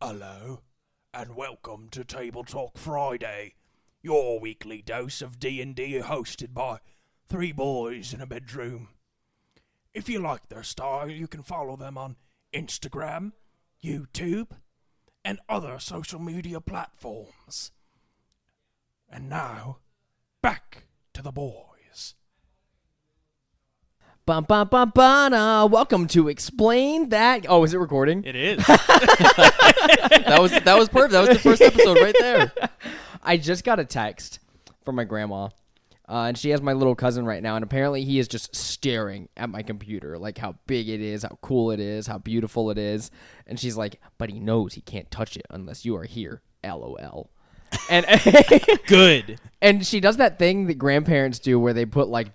Hello, and welcome to TableTalk Friday, your weekly dose of D&D hosted by three boys in a bedroom. If you like their style, you can follow them on Instagram, YouTube, and other social media platforms. And now, back to the boys. Welcome to Explain That. Oh, is it recording? It is. That was perfect. That was the first episode right there. I just got a text from my grandma, and she has my little cousin right now, and apparently he is just staring at my computer, like how big it is, how cool it is, how beautiful it is, and she's like, but he knows he can't touch it unless you are here, LOL. And Good. And she does that thing that grandparents do where they put like ...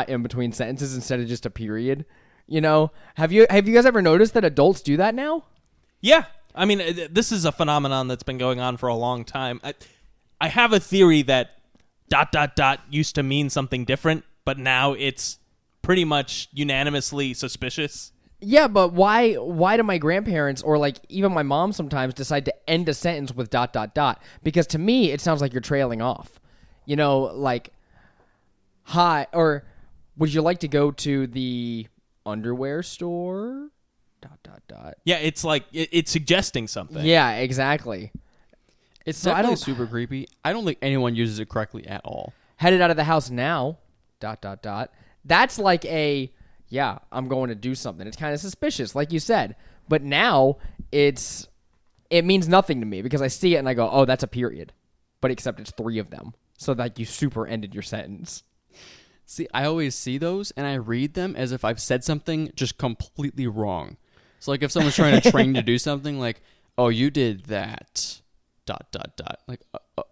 in between sentences instead of just a period. You know, have you guys ever noticed that adults do that now? Yeah. I mean, this is a phenomenon that's been going on for a long time. I have a theory that ... used to mean something different, but now it's pretty much unanimously suspicious. Yeah, but why do my grandparents or like even my mom sometimes decide to end a sentence with ... Because to me, it sounds like you're trailing off. You know, like, hi, or would you like to go to the underwear store? ... Yeah, it's like, it's suggesting something. Yeah, exactly. It's So I definitely don't- super creepy. I don't think anyone uses it correctly at all. Headed out of the house now, ... That's like a, yeah, I'm going to do something. It's kind of suspicious, like you said. But now it means nothing to me because I see it and I go, oh, that's a period. But except it's three of them. So like you super ended your sentence. See, I always see those and I read them as if I've said something just completely wrong. So like if someone's trying to train you to do something like, oh, you did that ... Like,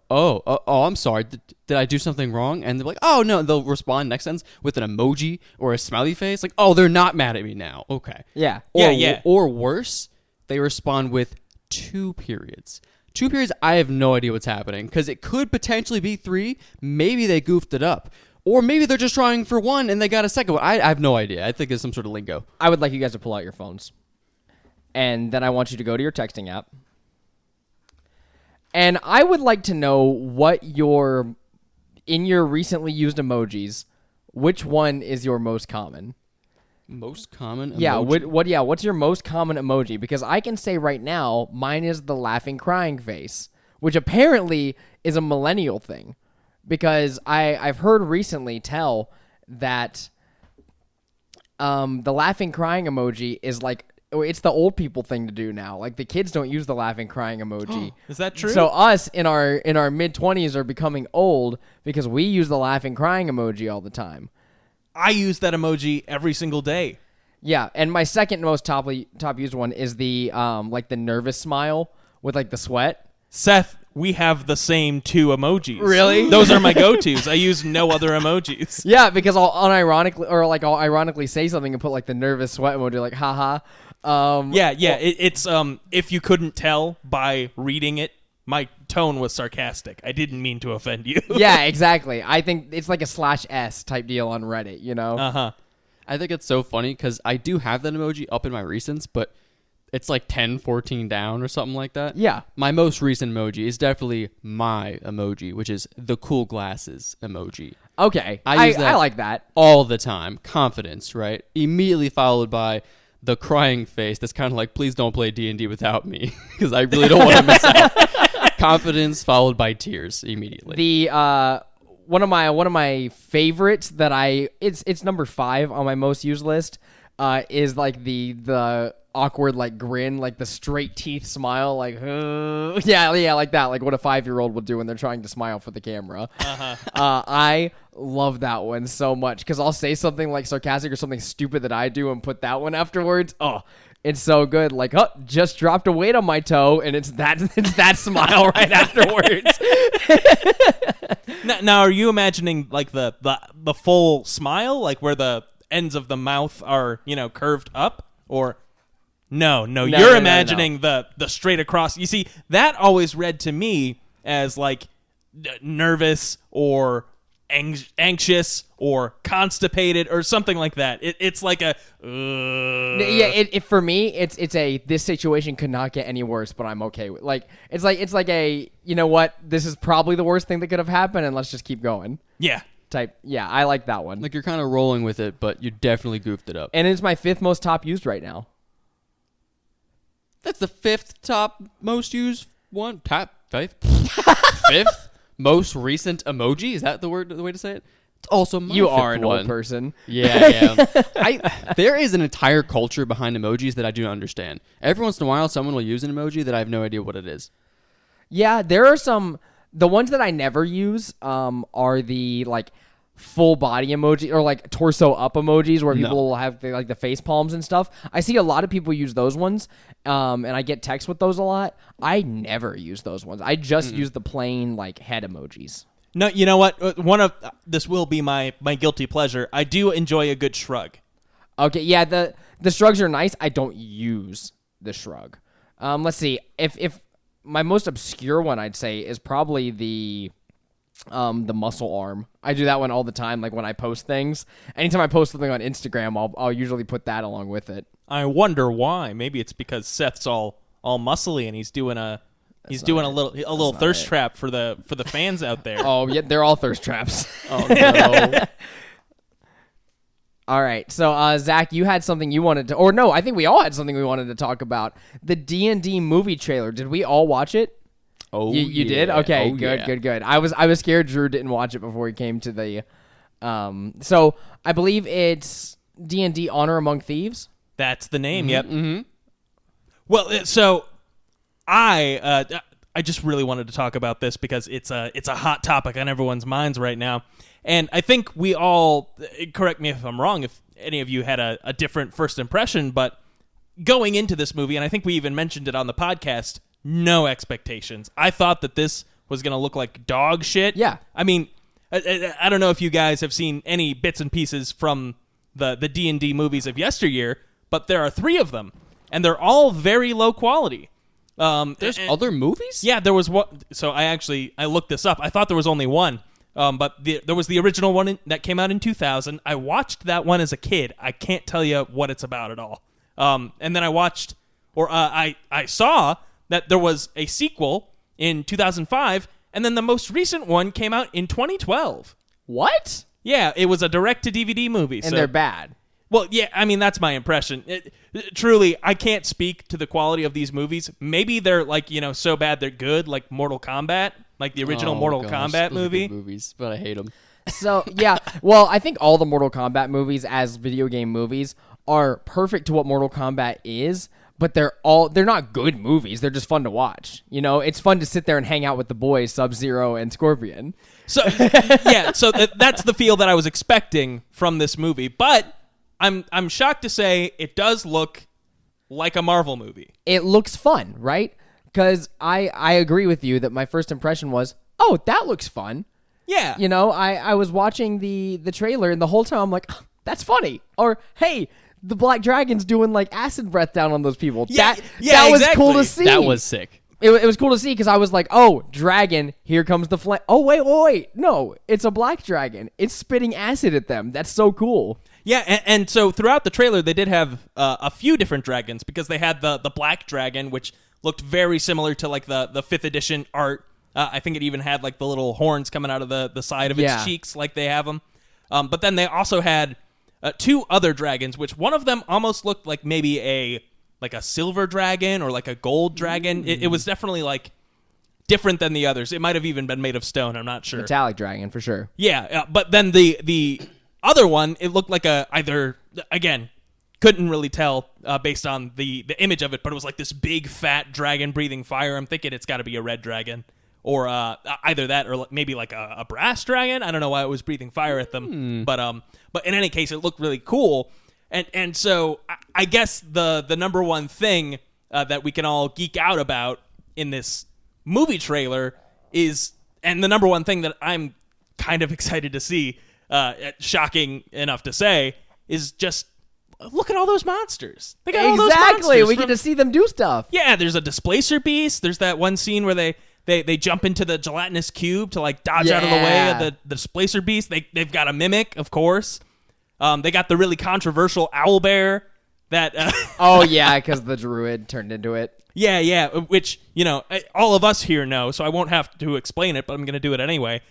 I'm sorry. Did I do something wrong? And they're like, oh, no. They'll respond next sentence with an emoji or a smiley face. Like, oh, they're not mad at me now. Okay. Yeah. Yeah. Or worse, they respond with two periods. Two periods, I have no idea what's happening because it could potentially be three. Maybe they goofed it up. Or maybe they're just trying for one and they got a second one. I have no idea. I think it's some sort of lingo. I would like you guys to pull out your phones. And then I want you to go to your texting app. And I would like to know what in your recently used emojis, which one is your most common? Most common emoji? Yeah, what's your most common emoji? Because I can say right now, mine is the laughing crying face, which apparently is a millennial thing. Because I've heard recently tell that the laughing crying emoji is like, it's the old people thing to do now. Like the kids don't use the laughing crying emoji. Is that true? So us in our mid-20s are becoming old because we use the laughing crying emoji all the time. I use that emoji every single day. Yeah, and my second most top used one is the like the nervous smile with like the sweat. Seth, we have the same two emojis. Really? Those are my go-tos. I use no other emojis. Yeah, because I'll ironically say something and put like the nervous sweat emoji, like haha. It's if you couldn't tell by reading it, my tone was sarcastic. I didn't mean to offend you. Yeah, exactly. I think it's like a /S type deal on Reddit, you know? Uh-huh. I think it's so funny because I do have that emoji up in my recents, but it's like 10, 14 down or something like that. Yeah. My most recent emoji is definitely my emoji, which is the cool glasses emoji. Okay. I use that I like that. all the time. Confidence, right? Immediately followed by the crying face that's kind of like, please don't play D&D without me because I really don't want to miss out. Confidence followed by tears immediately. The one of my favorites that it's number 5 on my most used list is like the awkward like grin, like the straight teeth smile, like yeah, like that, like what a 5-year-old would do when they're trying to smile for the camera. I love that one so much because I'll say something like sarcastic or something stupid that I do and put that one afterwards. Oh, it's so good. Like, oh, just dropped a weight on my toe, and it's that smile right afterwards. Now, are you imagining like the full smile, like where the ends of the mouth are, curved up, or no, you're imagining the straight across. You see, that always read to me as like nervous or anxious or constipated or something like that. It's like a Yeah, for me, it's a this situation could not get any worse, but I'm okay with it's like a you know what, this is probably the worst thing that could have happened, and let's just keep going. yeah. Type. Yeah, I like that one. Like you're kind of rolling with it, but you definitely goofed it up. And it's my 5th most top used right now. That's the 5th top most used one. Top 5th most recent emoji. Is that the way to say it? It's also my You 5th are an one. old person. Yeah. There is an entire culture behind emojis that I do not understand. Every once in a while, someone will use an emoji that I have no idea what it is. Yeah, there are some. The ones that I never use are the full body emoji or torso up emojis where people will have the face palms and stuff. I see a lot of people use those ones, and I get texts with those a lot. I never use those ones. I just use the plain head emojis. No, you know what? One of this will be my guilty pleasure. I do enjoy a good shrug. Okay, yeah, the shrugs are nice. I don't use the shrug. Let's see. If my most obscure one, I'd say, is probably the muscle arm. I do that one all the time. Like when I post things, anytime I post something on Instagram, I'll usually put that along with it. I wonder why. Maybe it's because Seth's all muscly and he's doing a little thirst trap for the fans out there. Oh yeah, they're all thirst traps. Oh no. All right, so Zach, you had something you wanted to, or no, I think we all had something we wanted to talk about. The D&D movie trailer. Did we all watch it? Oh, you did? Okay, oh, good. I was scared Drew didn't watch it before he came to the. So I believe it's D&D Honor Among Thieves. That's the name. Yep. Mm-hmm. Well, so I just really wanted to talk about this because it's a hot topic on everyone's minds right now. And I think we all, correct me if I'm wrong, if any of you had a different first impression, but going into this movie, and I think we even mentioned it on the podcast, no expectations. I thought that this was going to look like dog shit. Yeah. I mean, I don't know if you guys have seen any bits and pieces from the D&D movies of yesteryear, but there are 3 of them, and they're all very low quality. There's other movies? Yeah, there was one. So I looked this up. I thought there was only one. But there was the original one that came out in 2000. I watched that one as a kid. I can't tell you what it's about at all. And then I saw that there was a sequel in 2005, and then the most recent one came out in 2012. What? Yeah, it was a direct-to-DVD movie. And they're bad. Well, yeah, I mean, that's my impression. Truly, I can't speak to the quality of these movies. Maybe they're, so bad they're good, like Mortal Kombat, like the original Mortal Kombat those are movie. good movies, but I hate them. So, yeah. Well, I think all the Mortal Kombat movies as video game movies are perfect to what Mortal Kombat is, but they're not good movies. They're just fun to watch. It's fun to sit there and hang out with the boys, Sub-Zero and Scorpion. So, yeah, so that's the feel that I was expecting from this movie, but I'm shocked to say it does look like a Marvel movie. It looks fun, right? Because I agree with you that my first impression was, oh, that looks fun. Yeah. I was watching the trailer, and the whole time I'm like, oh, that's funny. Or, hey, the Black Dragon's doing acid breath down on those people. Yeah, that was exactly. cool to see. That was sick. It was cool to see because I was like, oh, dragon, here comes the flame. Oh, wait. No, it's a black dragon. It's spitting acid at them. That's so cool. Yeah, and so throughout the trailer, they did have a few different dragons because they had the black dragon, which looked very similar to the 5th edition art. I think it even had the little horns coming out of the side of its cheeks like they have them. But then they also had 2 other dragons, which one of them almost looked like maybe a silver dragon or a gold dragon. It was definitely different than the others. It might have even been made of stone. I'm not sure. Metallic dragon for sure. Yeah, but then the other one, it looked like again, couldn't really tell based on the image of it, but it was this big fat dragon breathing fire. I'm thinking it's got to be a red dragon, or either that or maybe a brass dragon. I don't know why it was breathing fire at them, but in any case, it looked really cool. And so I guess the number one thing that we can all geek out about in this movie trailer is, and the number one thing that I'm kind of excited to see, shocking enough to say, is just look at all those monsters. They got all those monsters We get to see them do stuff. Yeah, there's a displacer beast. There's that one scene where they they jump into the gelatinous cube to like dodge out of the way of the displacer beast. They've got a mimic, of course. They got the really controversial owlbear that. Oh yeah, because the druid turned into it. Yeah, which, all of us here know, so I won't have to explain it, but I'm going to do it anyway.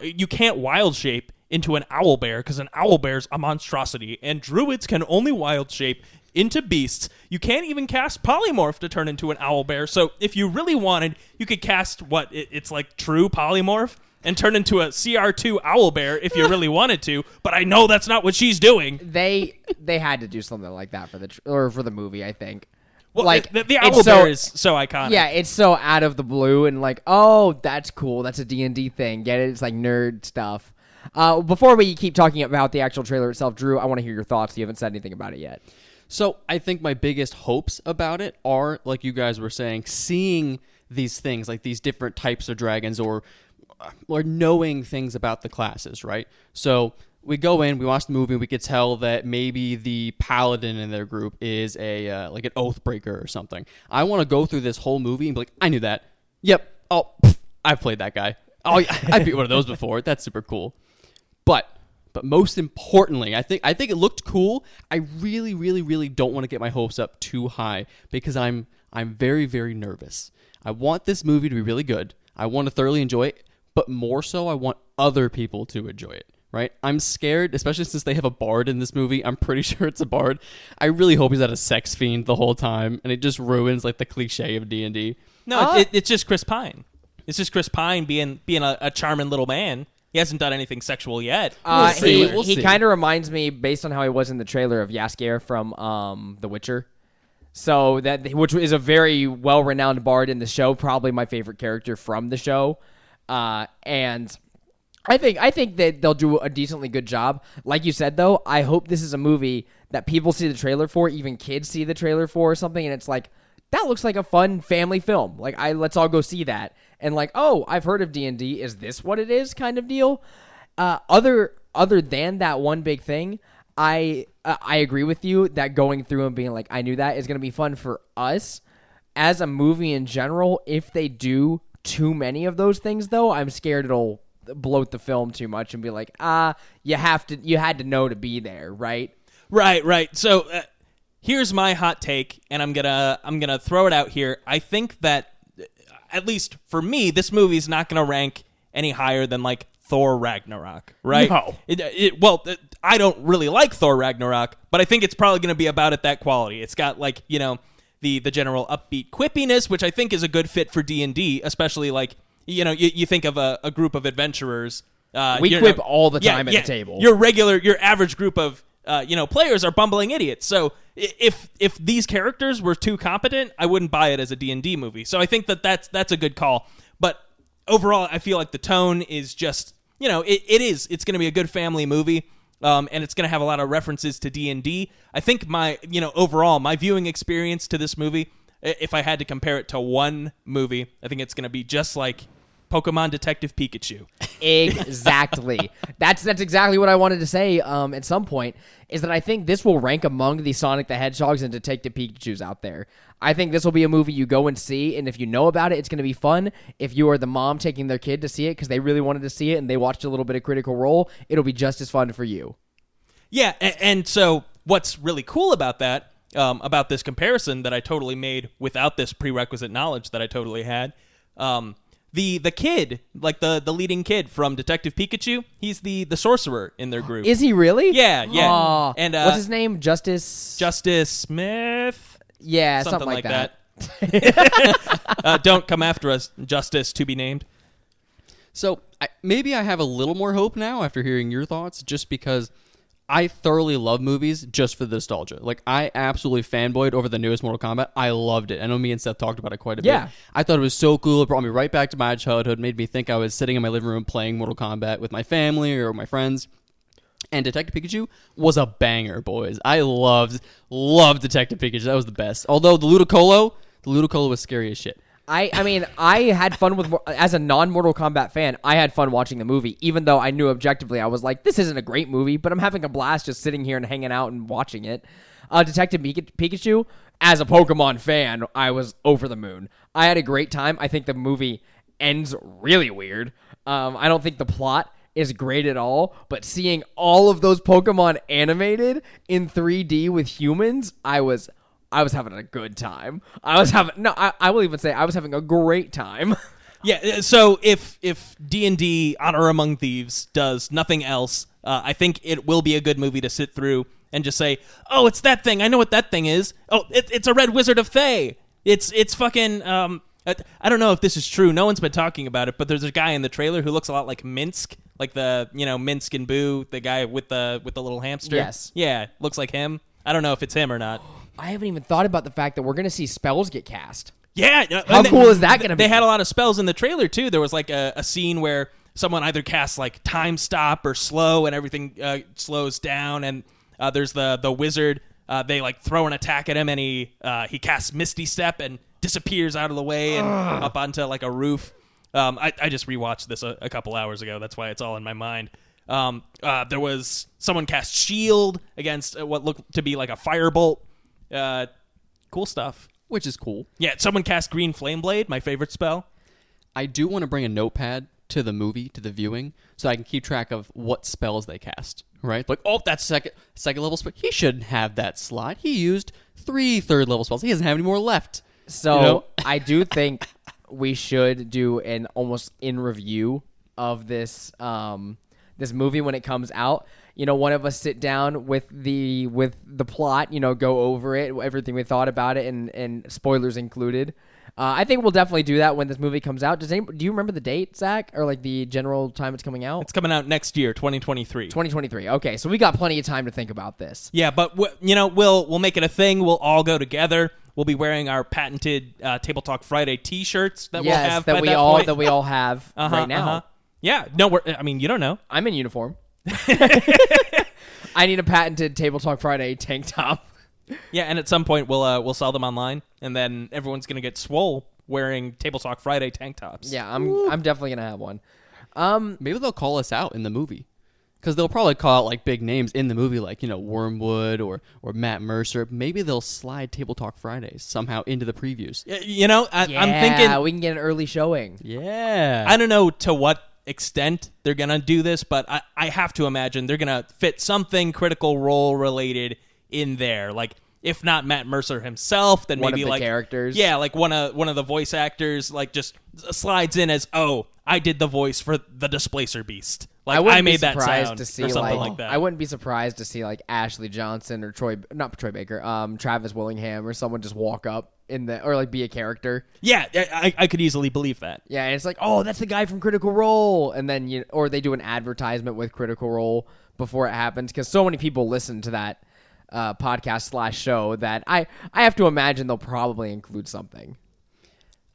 You can't wild shape into an owlbear because an owlbear's a monstrosity, and druids can only wild shape into beasts. You can't even cast polymorph to turn into an owlbear, so if you really wanted, you could cast it's like true polymorph and turn into a CR2 owlbear if you really wanted to, but I know that's not what she's doing. They had to do something like that for the movie, I think. Well, like the owlbear is so iconic. Yeah, it's so out of the blue and like, oh, that's cool. That's a D&D thing. Get it? It's like nerd stuff. Before we keep talking about the actual trailer itself, Drew, I want to hear your thoughts. You haven't said anything about it yet. So I think my biggest hopes about it are, like you guys were saying, seeing these things, like these different types of dragons or knowing things about the classes, right? So we go in, we watch the movie, we could tell that maybe the paladin in their group is a like an oathbreaker or something. I want to go through this whole movie and be like, I knew that. Yep. Oh, I've played that guy. Oh, I beat one of those before. That's super cool. But most importantly, I think it looked cool. I really, really, really don't want to get my hopes up too high because I'm very, very nervous. I want this movie to be really good. I want to thoroughly enjoy it, but more so, I want other people to enjoy it. Right? I'm scared, especially since they have a bard in this movie. I'm pretty sure it's a bard. I really hope he's not a sex fiend the whole time, and it just ruins like the cliche of D&D. No, it's just Chris Pine. It's just Chris Pine being a charming little man. He hasn't done anything sexual yet. He kind of reminds me, based on how he was in the trailer, of Jaskier from The Witcher. So which is a very well-renowned bard in the show, probably my favorite character from the show, and I think that they'll do a decently good job. Like you said, though, I hope this is a movie that people see the trailer for, even kids see the trailer for or something, and it's like, that looks like a fun family film. Like, let's all go see that. And like, oh, I've heard of D&D. Is this what it is kind of deal? Other than that one big thing, I agree with you that going through and being like, I knew that is going to be fun for us. As a movie in general, if they do too many of those things, though, I'm scared it'll bloat the film too much and be like, you had to know to be there, right? Right. So here's my hot take, and I'm gonna throw it out here. I think that, at least for me, this movie's not gonna rank any higher than like Thor Ragnarok, right? No. I don't really like Thor Ragnarok, but I think it's probably gonna be about at that quality. It's got like, the general upbeat quippiness, which I think is a good fit for D&D, especially like, you think of a group of adventurers. We quip all the time at the table. Your average group of players are bumbling idiots. So if these characters were too competent, I wouldn't buy it as a D&D movie. So I think that's a good call. But overall, I feel like the tone is just, it's going to be a good family movie. And it's going to have a lot of references to D&D. I think overall, my viewing experience to this movie, if I had to compare it to one movie, I think it's going to be just like Pokemon Detective Pikachu. Exactly. That's exactly what I wanted to say at some point, is that I think this will rank among the Sonic the Hedgehogs and Detective Pikachus out there. I think this will be a movie you go and see, and if you know about it, it's going to be fun. If you are the mom taking their kid to see it because they really wanted to see it and they watched a little bit of Critical Role, it'll be just as fun for you. Yeah, and so what's really cool about that, about this comparison that I totally made without this prerequisite knowledge that I totally had, the kid, like the leading kid from Detective Pikachu, he's the sorcerer in their group. Is he really? Yeah. Aww. And what's his name? Justice Smith? Yeah, something like that. Don't come after us, Justice to be named. So maybe I have a little more hope now after hearing your thoughts, just because I thoroughly love movies just for the nostalgia. Like, I absolutely fanboyed over the newest Mortal Kombat. I loved it. I know me and Seth talked about it quite a bit. I thought it was so cool. It brought me right back to my childhood, made me think I was sitting in my living room playing Mortal Kombat with my family or my friends. And Detective Pikachu was a banger, boys. I loved Detective Pikachu. That was the best. Although the Ludicolo was scary as shit. I mean, I had fun with, as a non-Mortal Kombat fan, I had fun watching the movie, even though I knew objectively, I was like, this isn't a great movie, but I'm having a blast just sitting here and hanging out and watching it. Detective Pikachu, as a Pokemon fan, I was over the moon. I had a great time. I think the movie ends really weird. I don't think the plot is great at all, but seeing all of those Pokemon animated in 3D with humans, I was having a good time. I will even say I was having a great time. Yeah, so if D&D Honor Among Thieves does nothing else, I think it will be a good movie to sit through and just say, oh, it's that thing. I know what that thing is. Oh, it's a Red Wizard of Thay. It's fucking... I don't know if this is true. No one's been talking about it, but there's a guy in the trailer who looks a lot like Minsk, like the Minsk and Boo, the guy with the little hamster. Yes. Yeah, looks like him. I don't know if it's him or not. I haven't even thought about the fact that we're going to see spells get cast. Yeah. How cool is that going to be? They had a lot of spells in the trailer, too. There was like a scene where someone either casts like time stop or slow and everything slows down. And there's the wizard. They like throw an attack at him and he casts Misty Step and disappears out of the way and up onto like a roof. I just rewatched this a couple hours ago. That's why it's all in my mind. There was someone cast Shield against what looked to be like a firebolt. Cool stuff. Which is cool. Yeah, someone cast Green Flame Blade, my favorite spell. I do want to bring a notepad to the movie, to the viewing, so I can keep track of what spells they cast, right? Like, oh, that's second level spell. He shouldn't have that slot. He used 3 third level spells. He doesn't have any more left. So I do think we should do an almost in review of this this movie when it comes out. One of us sit down with the plot, go over it, everything we thought about it, and spoilers included. I think we'll definitely do that when this movie comes out. Do you remember the date, Zach, or like the general time it's coming out? It's coming out next year, 2023. 2023. Okay, so we got plenty of time to think about this. Yeah, but we'll make it a thing. We'll all go together. We'll be wearing our patented Table Talk Friday T-shirts that we'll have that by we that all point. that we all have right now. Yeah, no, you don't know. I'm in uniform. I need a patented Table Talk Friday tank top. Yeah, and at some point we'll sell them online, and then everyone's gonna get swole wearing Table Talk Friday tank tops. Yeah, I'm definitely gonna have one. Maybe they'll call us out in the movie, because they'll probably call out like big names in the movie, like Wormwood or Matt Mercer. Maybe they'll slide Table Talk Fridays somehow into the previews. I'm thinking we can get an early showing. Yeah, I don't know to what extent they're gonna do this, but I have to imagine they're gonna fit something Critical Role related in there, like if not Matt Mercer himself, then one maybe of the like characters. Yeah, like one of the voice actors, like just slides in as, oh, I did the voice for the Displacer Beast. Like I made that sound to see, or something like that. I wouldn't be surprised to see like Ashley Johnson or not Troy Baker, Travis Willingham or someone just walk up or like be a character. Yeah, I could easily believe that. Yeah, and it's like, oh, that's the guy from Critical Role, and then or they do an advertisement with Critical Role before it happens, because so many people listen to that podcast / show that I have to imagine they'll probably include something.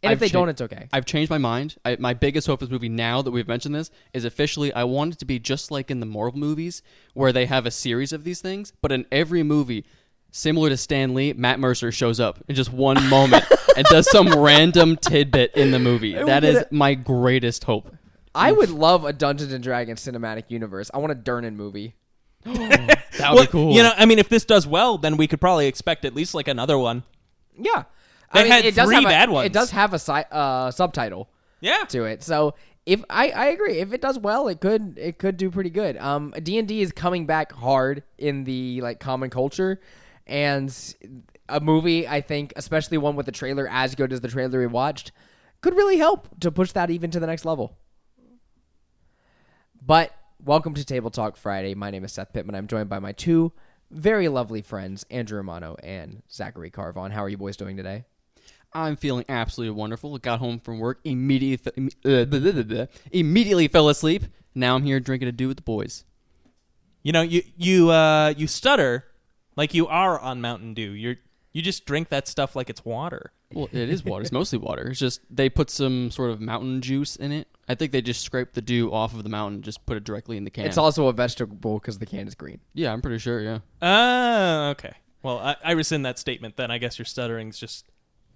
And if they don't, it's okay. I've changed my mind. My biggest hope for this movie, now that we've mentioned this, is officially I want it to be just like in the Marvel movies, where they have a series of these things, but in every movie, similar to Stan Lee, Matt Mercer shows up in just one moment and does some random tidbit in the movie. That is my greatest hope. I would love a Dungeons and Dragons cinematic universe. I want a Durnan movie. That would be cool. If this does well, then we could probably expect at least like another one. Yeah. They had 3 bad ones. It does have a subtitle to it. So if I agree, if it does well, it could do pretty good. D&D is coming back hard in the like common culture, and a movie, I think, especially one with the trailer as good as the trailer we watched, could really help to push that even to the next level. But welcome to Table Talk Friday. My name is Seth Pittman. I'm joined by my 2 very lovely friends, Andrew Romano and Zachary Carvon. How are you boys doing today? I'm feeling absolutely wonderful. Got home from work, immediately fell asleep. Now I'm here drinking a dew with the boys. You stutter like you are on Mountain Dew. You just drink that stuff like it's water. Well, it is water. It's mostly water. It's just they put some sort of mountain juice in it. I think they just scrape the dew off of the mountain, just put it directly in the can. It's also a vegetable because the can is green. Yeah, I'm pretty sure, yeah. Okay. Well, I rescind that statement then. I guess your stuttering's just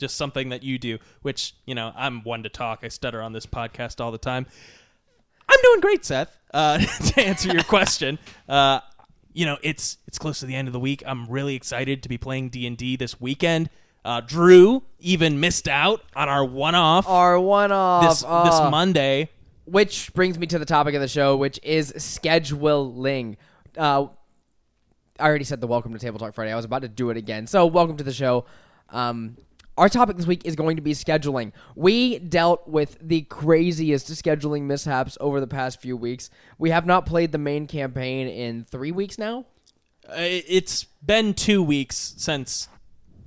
something that you do, which, I'm one to talk. I stutter on this podcast all the time. I'm doing great, Seth. To answer your question, it's close to the end of the week. I'm really excited to be playing D&D this weekend. Drew even missed out on our one-off Our one-off. this Monday. Which brings me to the topic of the show, which is scheduling. I already said the welcome to Table Talk Friday. I was about to do it again. So welcome to the show. Our topic this week is going to be scheduling. We dealt with the craziest scheduling mishaps over the past few weeks. We have not played the main campaign in 3 weeks now. It's been 2 weeks since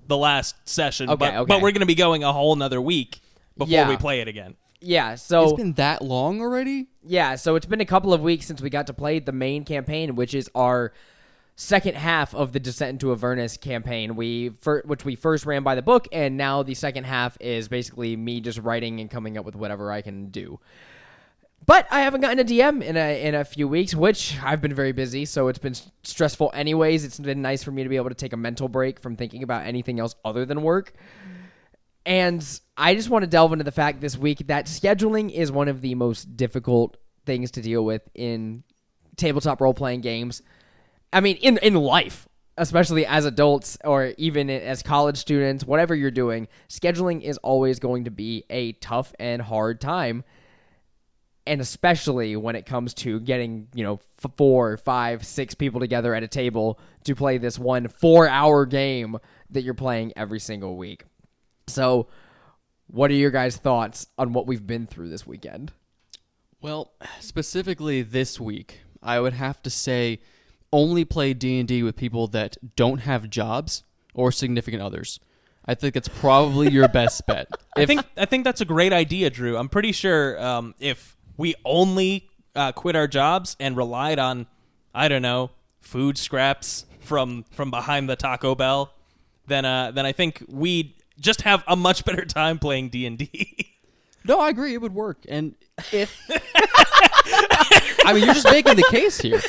the last session, Okay. but we're going to be going a whole nother week before we play it again. Yeah, so It's been that long already? yeah, so it's been a couple of weeks since we got to play the main campaign, which is our second half of the Descent into Avernus campaign, which we first ran by the book, and now the second half is basically me just writing and coming up with whatever I can do. But I haven't gotten a DM in a few weeks, which I've been very busy, so it's been stressful anyways. It's been nice for me to be able to take a mental break from thinking about anything else other than work. And I just want to delve into the fact this week that scheduling is one of the most difficult things to deal with in tabletop role-playing games. I mean, in life, especially as adults or even as college students, whatever you're doing, scheduling is always going to be a tough and hard time. And especially when it comes to getting, 4, 5, 6 people together at a table to play this 1 4-hour game that you're playing every single week. So, what are your guys' thoughts on what we've been through this weekend? Well, specifically this week, I would have to say only play D&D with people that don't have jobs or significant others. I think it's probably your best bet. I think that's a great idea, Drew. I'm pretty sure if we only quit our jobs and relied on, I don't know, food scraps from behind the Taco Bell, then I think we'd just have a much better time playing D&D. No, I agree. It would work. And if... I mean, you're just making the case here.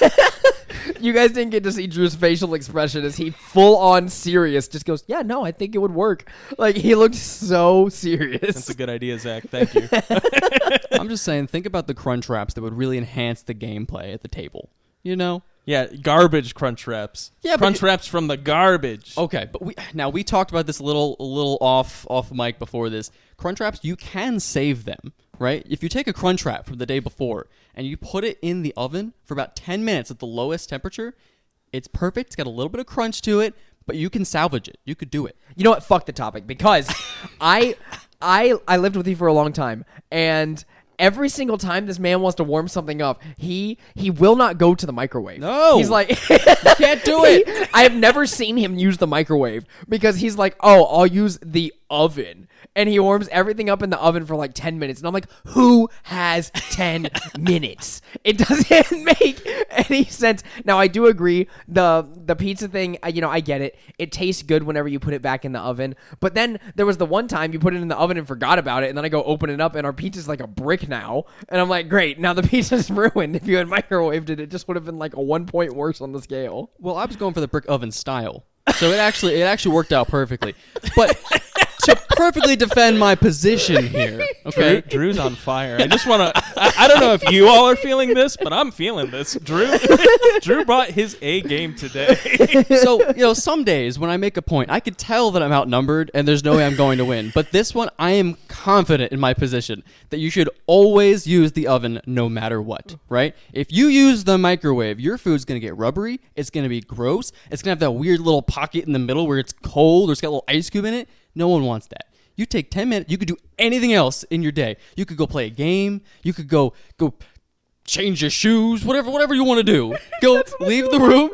You guys didn't get to see Drew's facial expression as he full-on serious just goes, yeah, no, I think it would work. Like, he looked so serious. That's a good idea, Zach. Thank you. I'm just saying, think about the crunch wraps that would really enhance the gameplay at the table. You know? Yeah, garbage crunch wraps. Yeah, but crunch wraps from the garbage. Okay, but we talked about this a little off mic before this. Crunch wraps, you can save them, right? If you take a crunch wrap from the day before and you put it in the oven for about 10 minutes at the lowest temperature, it's perfect. It's got a little bit of crunch to it, but you can salvage it. You could do it. You know what? Fuck the topic, because I lived with you for a long time, and every single time this man wants to warm something up, he will not go to the microwave. No. He's like, You can't do it. I have never seen him use the microwave because he's like, oh, I'll use the oven. And he warms everything up in the oven for like 10 minutes. And I'm like, who has 10 minutes? It doesn't make any sense. Now, I do agree. The pizza thing, I get it. It tastes good whenever you put it back in the oven. But then there was the one time you put it in the oven and forgot about it. And then I go open it up and our pizza's like a brick now. And I'm like, great. Now the pizza's ruined. If you had microwaved it, it just would have been like a 1 point worse on the scale. Well, I was going for the brick oven style. So it actually worked out perfectly. But to perfectly defend my position here, okay? Drew's on fire. I just want to... I don't know if you all are feeling this, but I'm feeling this. Drew brought his A game today. So, some days when I make a point, I could tell that I'm outnumbered and there's no way I'm going to win. But this one, I am confident in my position that you should always use the oven no matter what, right? If you use the microwave, your food's going to get rubbery. It's going to be gross. It's going to have that weird little pocket in the middle where it's cold or it's got a little ice cube in it. No one wants that. You take 10 minutes. You could do anything else in your day. You could go play a game. You could go change your shoes. Whatever you want to do. Go leave the room.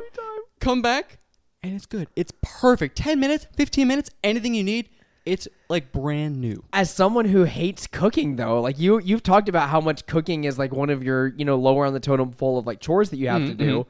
Come back, and it's good. It's perfect. 10 minutes, 15 minutes, anything you need. It's like brand new. As someone who hates cooking, though, like you've talked about how much cooking is like one of your lower on the totem pole of like chores that you have to do.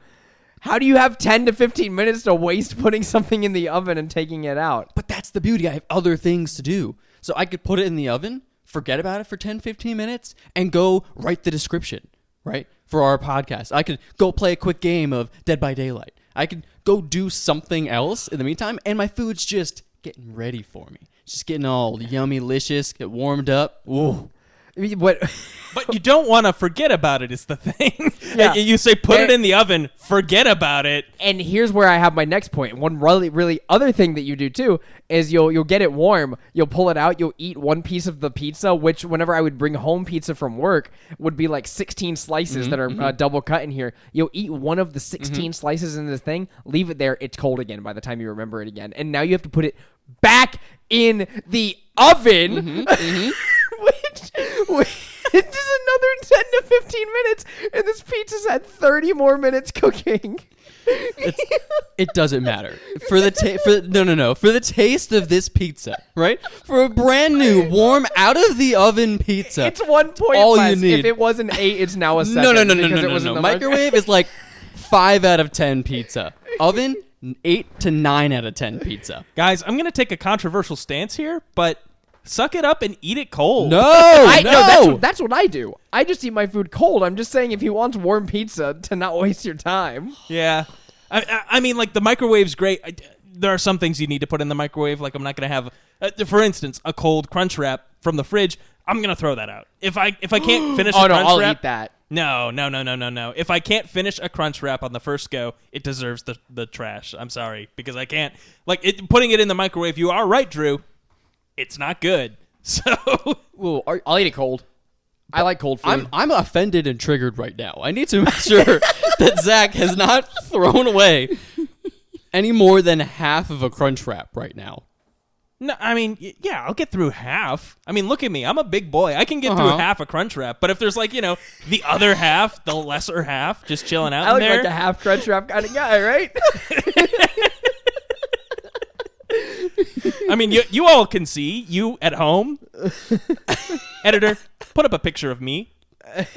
How do you have 10 to 15 minutes to waste putting something in the oven and taking it out? But that's the beauty. I have other things to do. So I could put it in the oven, forget about it for 10, 15 minutes, and go write the description, right, for our podcast. I could go play a quick game of Dead by Daylight. I could go do something else in the meantime, and my food's just getting ready for me. Just getting all yummy-licious, get warmed up. Ooh. What? But you don't want to forget about it is the thing. Yeah. You say put it in the oven, forget about it. And here's where I have my next point. One really other thing that you do too is you'll get it warm, you'll pull it out, you'll eat one piece of the pizza, which whenever I would bring home pizza from work would be like 16 slices that are double cut in here. You'll eat one of the 16 slices in this thing, leave it there, it's cold again by the time you remember it again. And now you have to put it back in the oven, which it is another 10 to 15 minutes, and this pizza's had 30 more minutes cooking. It doesn't matter for the for the taste of this pizza, right? For a brand new, warm, out of the oven pizza, It's 1 point all less. you need. If it was an 8, it's now a 7. No. Microwave is like 5 out of 10 pizza. Oven, 8 to 9 out of 10 pizza. Guys, I'm going to take a controversial stance here, but suck it up and eat it cold. No, that's what I do. I just eat my food cold. I'm just saying if he wants warm pizza, to not waste your time. Yeah. I mean, like, the microwave's great. There are some things you need to put in the microwave. Like, I'm not going to have, for instance, a cold Crunch Wrap from the fridge. I'm going to throw that out. If I can't finish a Crunch I'll Wrap. eat that. No. If I can't finish a Crunch Wrap on the first go, it deserves the trash. I'm sorry. Because I can't. Like, putting it in the microwave, you are right, Drew. It's not good. So. Well, I'll eat it cold. I like cold food. I'm offended and triggered right now. I need to make sure that Zach has not thrown away any more than half of a Crunch Wrap right now. No, I mean, yeah, I'll get through half. I mean, look at me. I'm a big boy. I can get through half a Crunch Wrap. But if there's like, the other half, the lesser half, just chilling out I look in there. like a half Crunch Wrap kind of guy, right? I mean, you all can see, you at home. Editor, put up a picture of me. I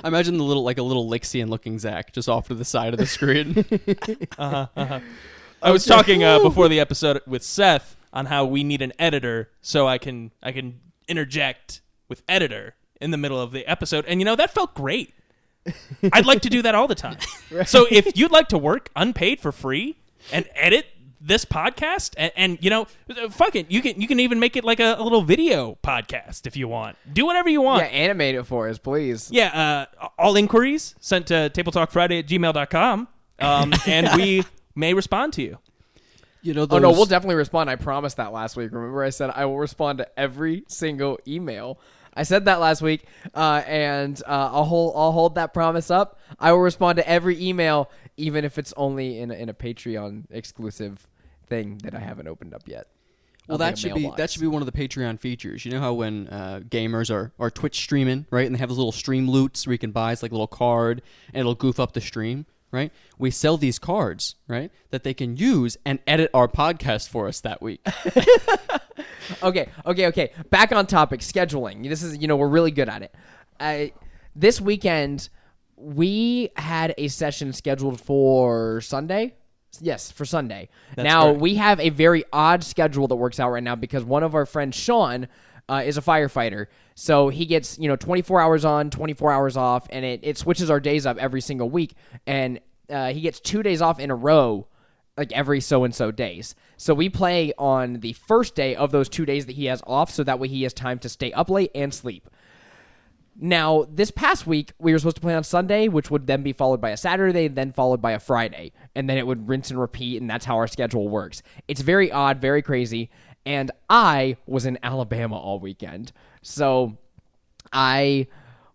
imagine a little Lixian looking Zach just off to the side of the screen. I was talking before the episode with Seth on how we need an editor so I can interject with editor in the middle of the episode. And, that felt great. I'd like to do that all the time. Right. So if you'd like to work unpaid for free and edit this podcast and fuck it, you can even make it like a little video podcast if you want. Do whatever you want. Yeah, animate it for us, please. Yeah, all inquiries sent to tabletalkfriday@gmail.com, and we may respond to you. Oh no, we'll definitely respond. I promised that last week. Remember I said I will respond to every single email. I said that last week, and I'll hold that promise up. I will respond to every email, even if it's only in a Patreon exclusive thing that I haven't opened up yet. Well, that should be one of the Patreon features. You know how when gamers are Twitch streaming, right, and they have those little stream loots where you can buy, it's like a little card, and it'll goof up the stream, right? We sell these cards, right, that they can use and edit our podcast for us that week. Okay. Back on topic, scheduling. This is, we're really good at it. This weekend, we had a session scheduled for Sunday. Yes, for Sunday. That's now, correct. we have a very odd schedule that works out right now because one of our friends, Sean, is a firefighter. So he gets, 24 hours on, 24 hours off, and it switches our days up every single week. And he gets 2 days off in a row, like every so-and-so days. So we play on the first day of those 2 days that he has off, so that way he has time to stay up late and sleep. Now, this past week, we were supposed to play on Sunday, which would then be followed by a Saturday, then followed by a Friday. And then it would rinse and repeat, and that's how our schedule works. It's very odd, very crazy. And I was in Alabama all weekend. So I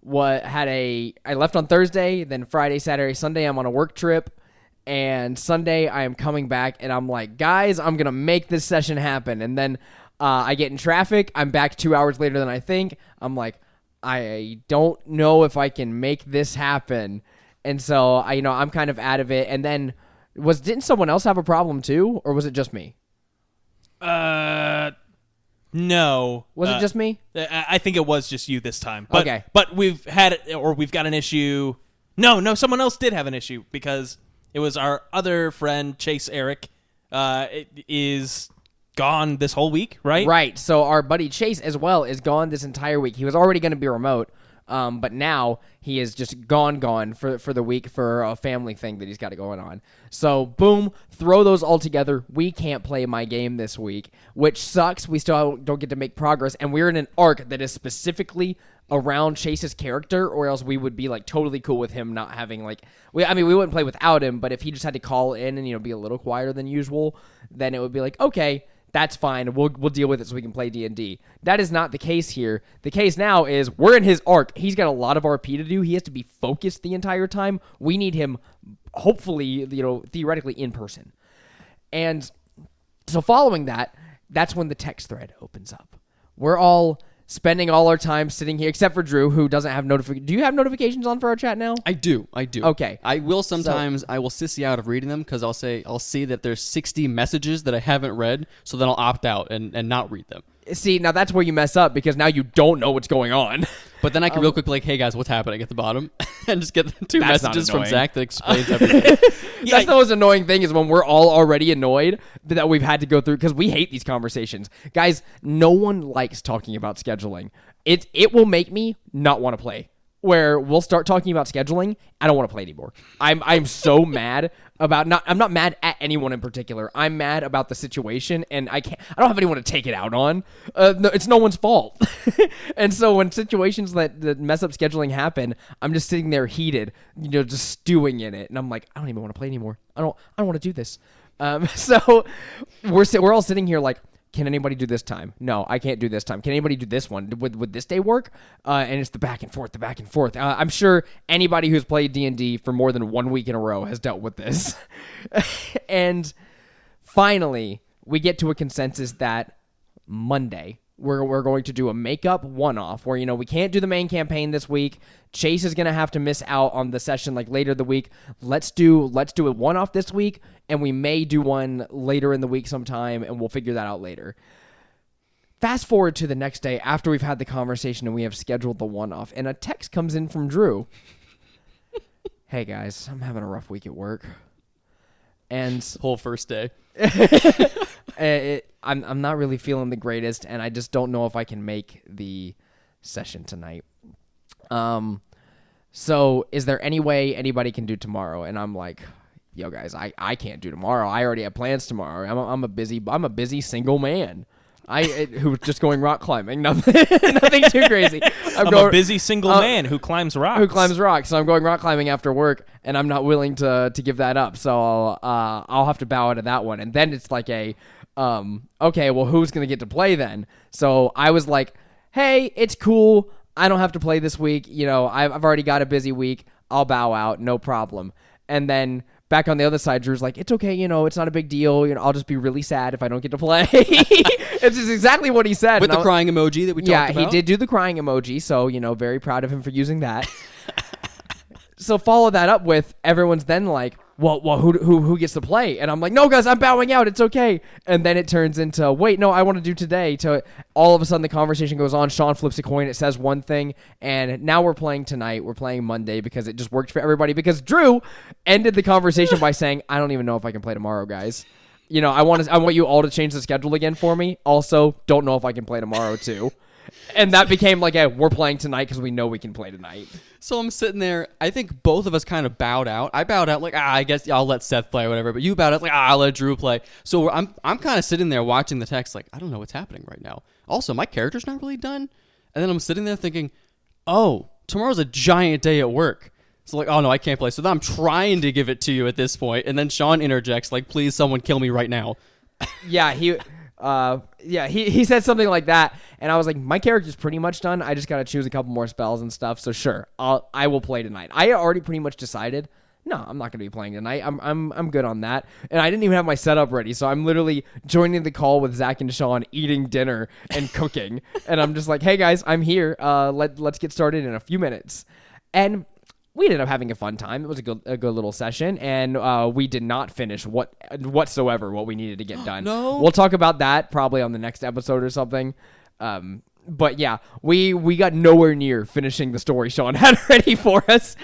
left on Thursday, then Friday, Saturday, Sunday, I'm on a work trip. And Sunday, I am coming back, and I'm like, guys, I'm going to make this session happen. And then I get in traffic. I'm back 2 hours later than I think. I'm like, I don't know if I can make this happen. And so, I'm kind of out of it. And then, didn't someone else have a problem too? Or was it just me? No. Was it just me? I think it was just you this time. But, okay. But we've got an issue. No, someone else did have an issue because it was our other friend, Chase Eric, is gone this whole week, right? Right. So our buddy Chase as well is gone this entire week. He was already going to be remote, But now he is just gone for the week for a family thing that he's got going on. So, boom, throw those all together. We can't play my game this week, which sucks. We still don't get to make progress, and we're in an arc that is specifically around Chase's character, or else we would be like totally cool with him not having like we wouldn't play without him, but if he just had to call in and be a little quieter than usual, then it would be like, okay, that's fine. We'll deal with it so we can play D&D. That is not the case here. The case now is we're in his arc. He's got a lot of RP to do. He has to be focused the entire time. We need him, hopefully, theoretically in person. And so following that, that's when the text thread opens up. We're all spending all our time sitting here, except for Drew, who doesn't have notifications. Do you have notifications on for our chat now? I do. Okay. I will sometimes. I will sissy out of reading them because I'll see that there's 60 messages that I haven't read, so then I'll opt out and not read them. See, now that's where you mess up because now you don't know what's going on. But then I can real quick be like, hey guys, what's happening at the bottom? And just get the two That's not messages from annoying. Zach that explains everything. That's the most annoying thing is when we're all already annoyed that we've had to go through because we hate these conversations. Guys, no one likes talking about scheduling. It will make me not want to play. Where we'll start talking about scheduling, I don't want to play anymore. I'm so mad about I'm not mad at anyone in particular. I'm mad about the situation, and I don't have anyone to take it out on. No, it's no one's fault. And so when situations that mess up scheduling happen, I'm just sitting there heated, just stewing in it, and I'm like, I don't even want to play anymore. I don't want to do this. So we're all sitting here like, can anybody do this time? No, I can't do this time. Can anybody do this one? Would this day work? And it's the back and forth. I'm sure anybody who's played D&D for more than 1 week in a row has dealt with this. And finally, we get to a consensus that Monday, we're going to do a makeup one-off where, we can't do the main campaign this week. Chase is going to have to miss out on the session like later the week. Let's do a one-off this week, and we may do one later in the week sometime, and we'll figure that out later. Fast forward to the next day after we've had the conversation and we have scheduled the one-off, and a text comes in from Drew. Hey, guys, I'm having a rough week at work. And Whole first day. I'm not really feeling the greatest, and I just don't know if I can make the session tonight. So is there any way anybody can do tomorrow? And I'm like, yo guys, I can't do tomorrow. I already have plans tomorrow. I'm a busy single man. Who's just going rock climbing. Nothing too crazy. I'm a busy single man who climbs rocks. Who climbs rocks. So I'm going rock climbing after work, and I'm not willing to give that up. So I'll have to bow out of that one. And then it's like okay, well, who's going to get to play then? So I was like, hey, it's cool. I don't have to play this week. I've already got a busy week. I'll bow out. No problem. And then back on the other side, Drew's like, it's okay. It's not a big deal. I'll just be really sad if I don't get to play. It's just exactly what he said. With the crying emoji that we talked about? Yeah, he did do the crying emoji. So, very proud of him for using that. So follow that up with everyone's then like, well, who gets to play? And I'm like, no, guys, I'm bowing out. It's okay. And then it turns into, wait, no, I want to do today. To all of a sudden the conversation goes on. Sean flips a coin. It says one thing. And now we're playing tonight. We're playing Monday because it just worked for everybody. Because Drew ended the conversation by saying, I don't even know if I can play tomorrow, guys. I want you all to change the schedule again for me. Also, don't know if I can play tomorrow too. And that became like, we're playing tonight because we know we can play tonight. So I'm sitting there. I think both of us kind of bowed out. I bowed out like, I guess I'll let Seth play or whatever. But you bowed out like, I'll let Drew play. So I'm kind of sitting there watching the text like, I don't know what's happening right now. Also, my character's not really done. And then I'm sitting there thinking, oh, tomorrow's a giant day at work. So like, oh no, I can't play. So then I'm trying to give it to you at this point. And then Sean interjects like, please, someone kill me right now. Yeah, he said something like that, and I was like, my character's pretty much done. I just got to choose a couple more spells and stuff. So sure, I will play tonight. I already pretty much decided, no, I'm not going to be playing tonight. I'm good on that. And I didn't even have my setup ready, so I'm literally joining the call with Zach and Sean, eating dinner and cooking. And I'm just like, hey guys, I'm here. Let's get started in a few minutes. And we ended up having a fun time. It was a good little session, and we did not finish whatsoever what we needed to get done. No. We'll talk about that probably on the next episode or something. But yeah, we got nowhere near finishing the story Sean had ready for us.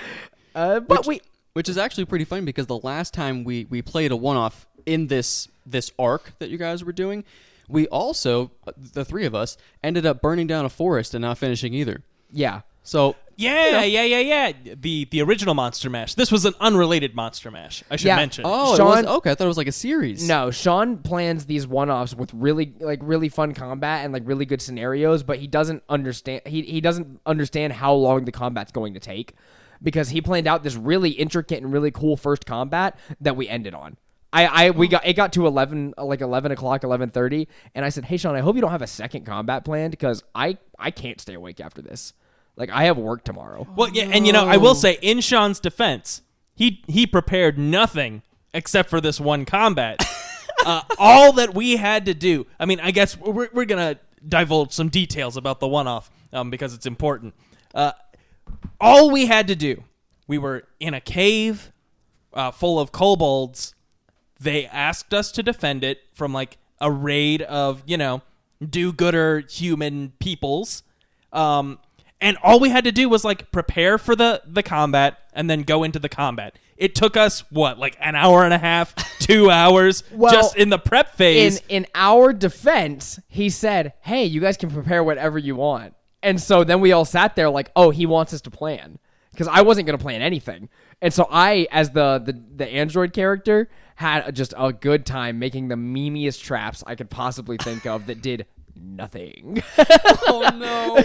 Which is actually pretty funny because the last time we played a one-off in this arc that you guys were doing, we also, the three of us, ended up burning down a forest and not finishing either. Yeah. So Yeah. The original Monster Mash. This was an unrelated Monster Mash, I should Yeah. mention. oh, Sean- it was, okay. I thought it was like a series. No, Sean plans these one-offs with really fun combat and like really good scenarios, but he doesn't understand he doesn't understand how long the combat's going to take because he planned out this really intricate and really cool first combat that we ended on. It got to 11 o'clock, 11:30, and I said, "Hey Sean, I hope you don't have a second combat planned because I can't stay awake after this. Like I have work tomorrow." Well, yeah, and I will say, in Sean's defense, he prepared nothing except for this one combat. All that we had to do, I mean, I guess we're gonna divulge some details about the one-off because it's important. All we had to do, we were in a cave full of kobolds. They asked us to defend it from like a raid of do-gooder human peoples. And all we had to do was like prepare for the combat and then go into the combat. It took us like an hour and a half, 2 hours just in the prep phase. In our defense, he said, "Hey, you guys can prepare whatever you want." And so then we all sat there like, "Oh, he wants us to plan." Because I wasn't going to plan anything. And so I, as the android character, had just a good time making the memeiest traps I could possibly think of that did nothing. Oh no!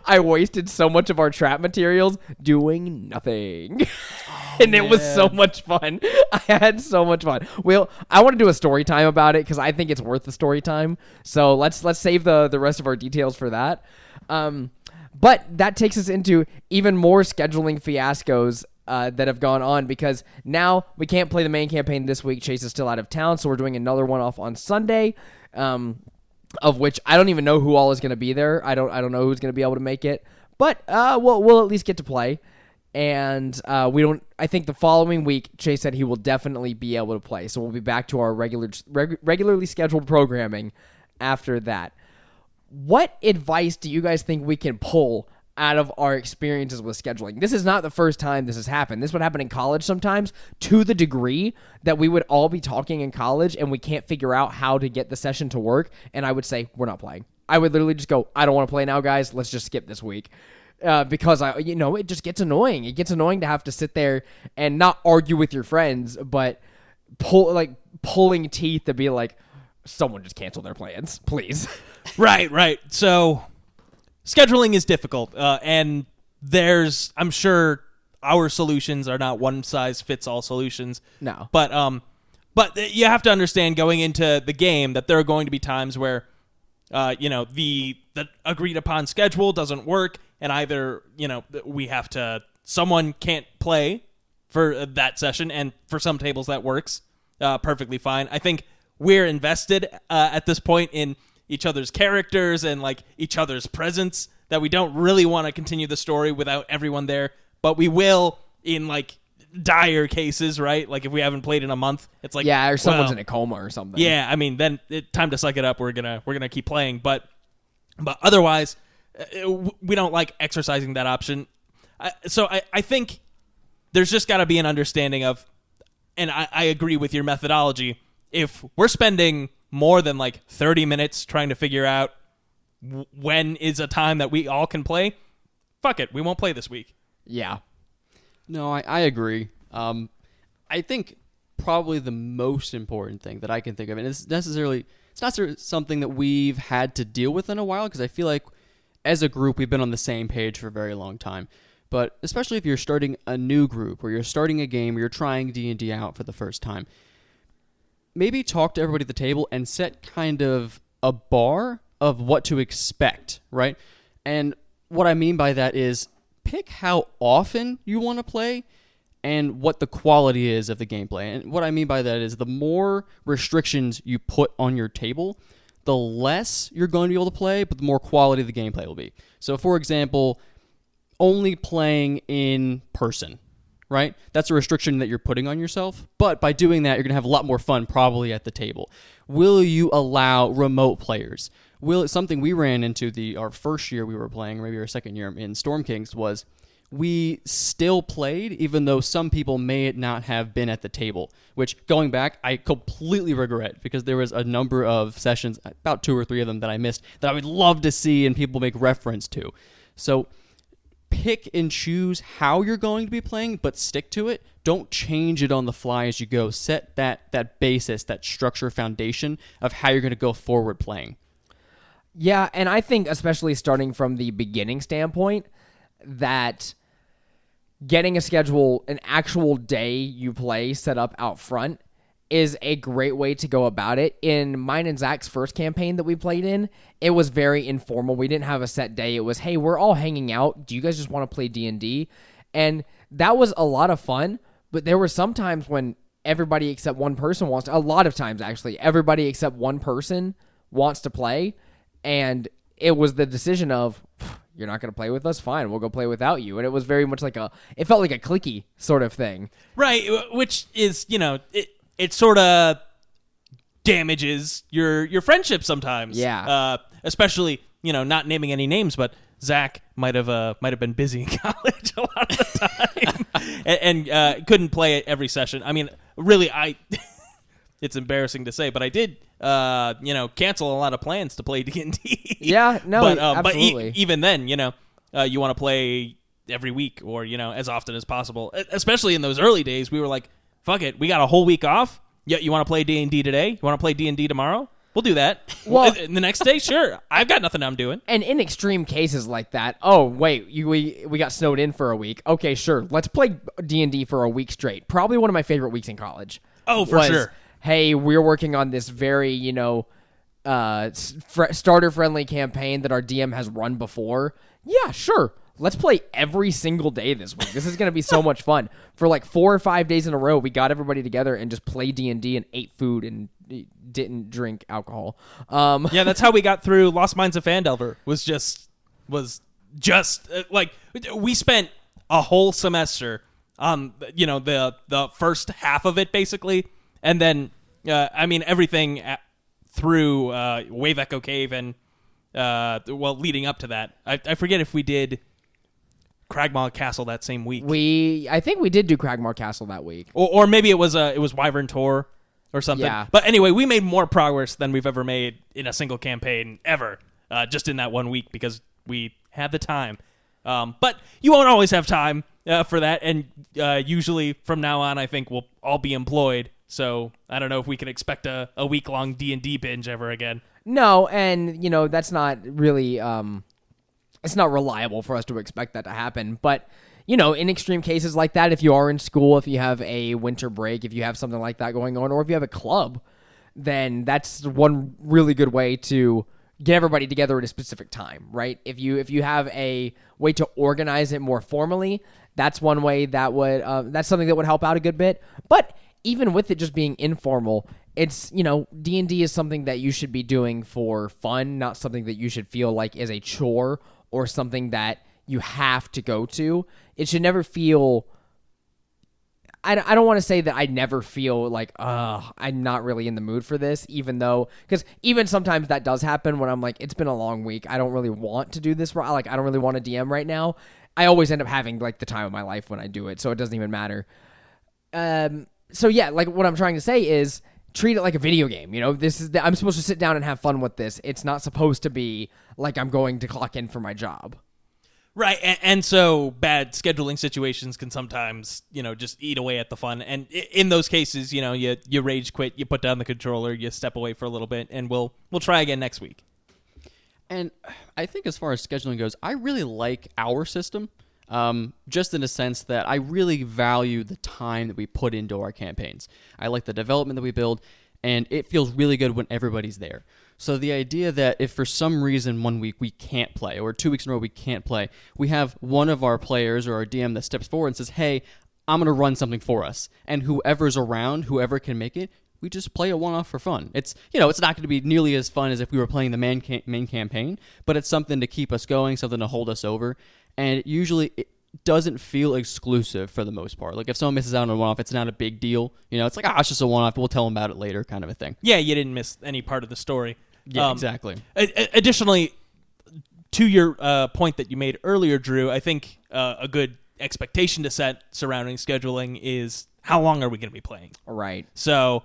I wasted so much of our trap materials doing nothing. And it was so much fun. I had so much fun. Well, I want to do a story time about it because I think it's worth the story time. So let's save the rest of our details for that. But that takes us into even more scheduling fiascos that have gone on because now we can't play the main campaign this week. Chase is still out of town, so we're doing another one off on Sunday. Of which I don't even know who all is going to be there. I don't know who's going to be able to make it, but we'll at least get to play. And I think the following week, Chase said he will definitely be able to play. So we'll be back to our regularly scheduled programming after that. What advice do you guys think we can pull out of our experiences with scheduling? This is not the first time this has happened. This would happen in college sometimes to the degree that we would all be talking in college and we can't figure out how to get the session to work. And I would say, we're not playing. I would literally just go, I don't want to play now, guys. Let's just skip this week. Because it just gets annoying. It gets annoying to have to sit there and not argue with your friends, but pulling teeth to be like, someone just cancel their plans, please. Right. So scheduling is difficult, and I'm sure our solutions are not one size fits all solutions. No. But you have to understand going into the game that there are going to be times where, the agreed upon schedule doesn't work, and either someone can't play for that session, and for some tables that works perfectly fine. I think we're invested at this point in each other's characters and like each other's presence that we don't really want to continue the story without everyone there, but we will in like dire cases, right? Like if we haven't played in a month, it's like or someone's in a coma or something. Yeah, I mean, then time to suck it up. We're gonna keep playing, but otherwise, we don't like exercising that option. So I think there's just got to be an understanding of, and I agree with your methodology. If we're spending more than like 30 minutes trying to figure out when is a time that we all can play, fuck it, we won't play this week. Yeah. No, I agree. I think probably the most important thing that I can think of, and it's not something that we've had to deal with in a while, because I feel like as a group we've been on the same page for a very long time. But especially if you're starting a new group, or you're starting a game, or you're trying D&D out for the first time, maybe talk to everybody at the table and set kind of a bar of what to expect, right? And what I mean by that is pick how often you want to play and what the quality is of the gameplay. And what I mean by that is the more restrictions you put on your table, the less you're going to be able to play, but the more quality the gameplay will be. So, for example, only playing in person, right? That's a restriction that you're putting on yourself. But by doing that, you're going to have a lot more fun probably at the table. Will you allow remote players? Something we ran into our first year we were playing, maybe our second year in Storm Kings, was we still played even though some people may not have been at the table, which going back, I completely regret, because there was a number of sessions, about 2 or 3 of them that I missed, that I would love to see and people make reference to. So pick and choose how you're going to be playing, but stick to it. Don't change it on the fly as you go. Set that basis, that structure foundation of how you're going to go forward playing. Yeah, and I think especially starting from the beginning standpoint, that getting a schedule, an actual day you play set up out front is a great way to go about it. In mine and Zach's first campaign that we played in, it was very informal. We didn't have a set day. It was, hey, we're all hanging out. Do you guys just want to play D&D? And that was a lot of fun, but there were some times when everybody except one person wants to, a lot of times actually, everybody except one person wants to play, and it was the decision of, you're not going to play with us? Fine, we'll go play without you. And it was very much like it felt like a cliquey sort of thing. Right, which is, it sort of damages your friendship sometimes. Yeah. Especially, not naming any names, but Zach might have been busy in college a lot of the time and couldn't play it every session. I mean, really, it's embarrassing to say, but I did, cancel a lot of plans to play D&D. Yeah, no, absolutely. But even then, you want to play every week or, as often as possible. Especially in those early days, we were like, fuck it, we got a whole week off. Yeah, you want to play D&D today? You want to play D&D tomorrow? We'll do that. Well, the next day, sure. I've got nothing I'm doing. And in extreme cases like that, oh, wait, we got snowed in for a week. Okay, sure, let's play D&D for a week straight. Probably one of my favorite weeks in college. Oh, for sure. Hey, we're working on this very, starter-friendly campaign that our DM has run before. Yeah, sure. Let's play every single day this week. This is going to be so much fun. For like 4 or 5 days in a row, we got everybody together and just played D&D and ate food and didn't drink alcohol. Yeah, that's how we got through Lost Mines of Phandelver. Was just like we spent a whole semester on the first half of it basically, and then everything through Wave Echo Cave and leading up to that. I forget if we did Cragmaw Castle that same week. I think we did do Cragmaw Castle that week, or maybe it was Wyvern Tor or something. Yeah. But anyway, we made more progress than we've ever made in a single campaign ever, just in that 1 week because we had the time. But you won't always have time for that, and usually from now on, I think we'll all be employed. So I don't know if we can expect a week-long D&D binge ever again. No, and that's not really it's not reliable for us to expect that to happen. But in extreme cases like that, if you are in school, if you have a winter break, if you have something like that going on, or if you have a club, then that's one really good way to get everybody together at a specific time, right? If you have a way to organize it more formally, that's one way that would that's something that would help out a good bit. But even with it just being informal, it's, D&D is something that you should be doing for fun, not something that you should feel like is a chore or something that you have to go to. It should never feel... I don't want to say that I never feel like, I'm not really in the mood for this, even though... Because even sometimes that does happen when I'm like, it's been a long week. I don't really want to do this. Like, I don't really want to DM right now. I always end up having, like, the time of my life when I do it, so it doesn't even matter. So yeah, like what I'm trying to say is treat it like a video game. I'm supposed to sit down and have fun with this. It's not supposed to be like I'm going to clock in for my job. Right, and so bad scheduling situations can sometimes, just eat away at the fun. And in those cases, you rage quit, you put down the controller, you step away for a little bit, and we'll try again next week. And I think as far as scheduling goes, I really like our system. Just in a sense that I really value the time that we put into our campaigns. I like the development that we build, and it feels really good when everybody's there. So the idea that if for some reason 1 week we can't play, or 2 weeks in a row we can't play, we have one of our players or our DM that steps forward and says, hey, I'm going to run something for us. And whoever's around, whoever can make it, we just play a one-off for fun. It's it's not going to be nearly as fun as if we were playing the main campaign, but it's something to keep us going, something to hold us over. And usually it doesn't feel exclusive for the most part. Like if someone misses out on a one-off, it's not a big deal. It's like, it's just a one-off. We'll tell them about it later kind of a thing. Yeah, you didn't miss any part of the story. Yeah, exactly. Additionally, to your point that you made earlier, Drew, I think a good expectation to set surrounding scheduling is how long are we going to be playing? Right. So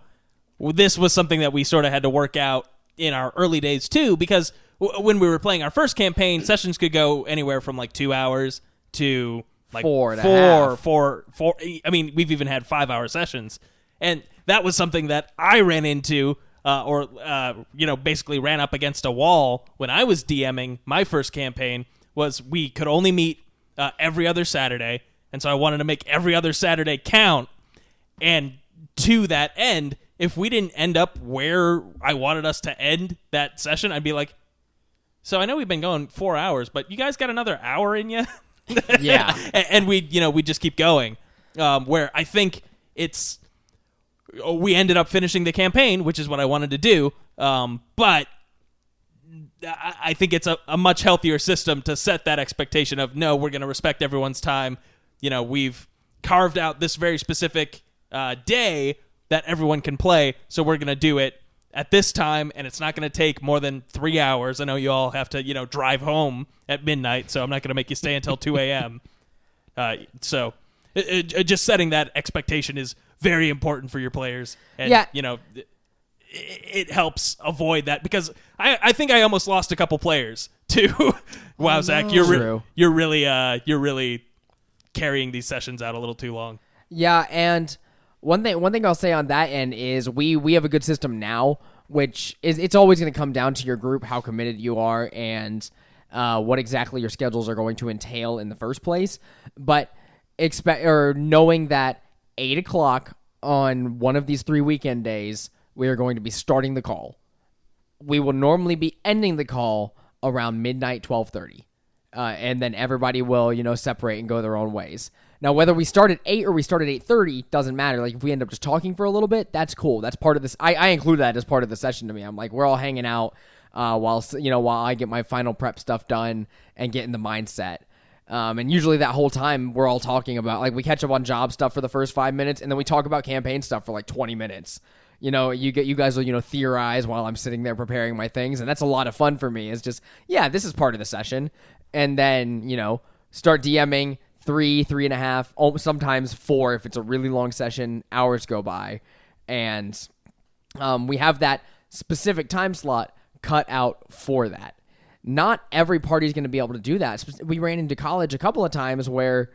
this was something that we sort of had to work out in our early days too, because when we were playing our first campaign, sessions could go anywhere from like 2 hours to like 4.5. four. I mean, we've even had 5-hour sessions, and that was something that I ran into, basically ran up against a wall when I was DMing my first campaign. Was we could only meet every other Saturday, and so I wanted to make every other Saturday count. And to that end, if we didn't end up where I wanted us to end that session, I'd be like, so I know we've been going 4 hours, but you guys got another hour in you? Yeah. And we just keep going. Where I think we ended up finishing the campaign, which is what I wanted to do. But I think it's a much healthier system to set that expectation of, no, we're going to respect everyone's time. We've carved out this very specific day that everyone can play, so we're going to do it at this time, and it's not going to take more than 3 hours. I know you all have to, drive home at midnight, so I'm not going to make you stay until 2 a.m. So just setting that expectation is very important for your players. And, Yeah. It helps avoid that, because I think I almost lost a couple players too. Wow, Zach, True. you're really carrying these sessions out a little too long. Yeah, and one thing I'll say on that end is we have a good system now, which is it's always going to come down to your group, how committed you are, and what exactly your schedules are going to entail in the first place. But knowing that 8 o'clock on one of these 3 weekend days, we are going to be starting the call. We will normally be ending the call around midnight, 12:30. And then everybody will, separate and go their own ways. Now, whether we start at 8 or we start at 8:30 doesn't matter. Like, if we end up just talking for a little bit, that's cool. That's part of this. I include that as part of the session to me. I'm like, we're all hanging out while I get my final prep stuff done and get in the mindset. And usually that whole time we're all talking about, like, we catch up on job stuff for the first 5 minutes, and then we talk about campaign stuff for like 20 minutes. You guys will, theorize while I'm sitting there preparing my things, and that's a lot of fun for me. It's just, yeah, this is part of the session. And then, start DMing 3.5, sometimes 4 if it's a really long session. Hours go by, and we have that specific time slot cut out for that. Not every party is going to be able to do that. We ran into college a couple of times where,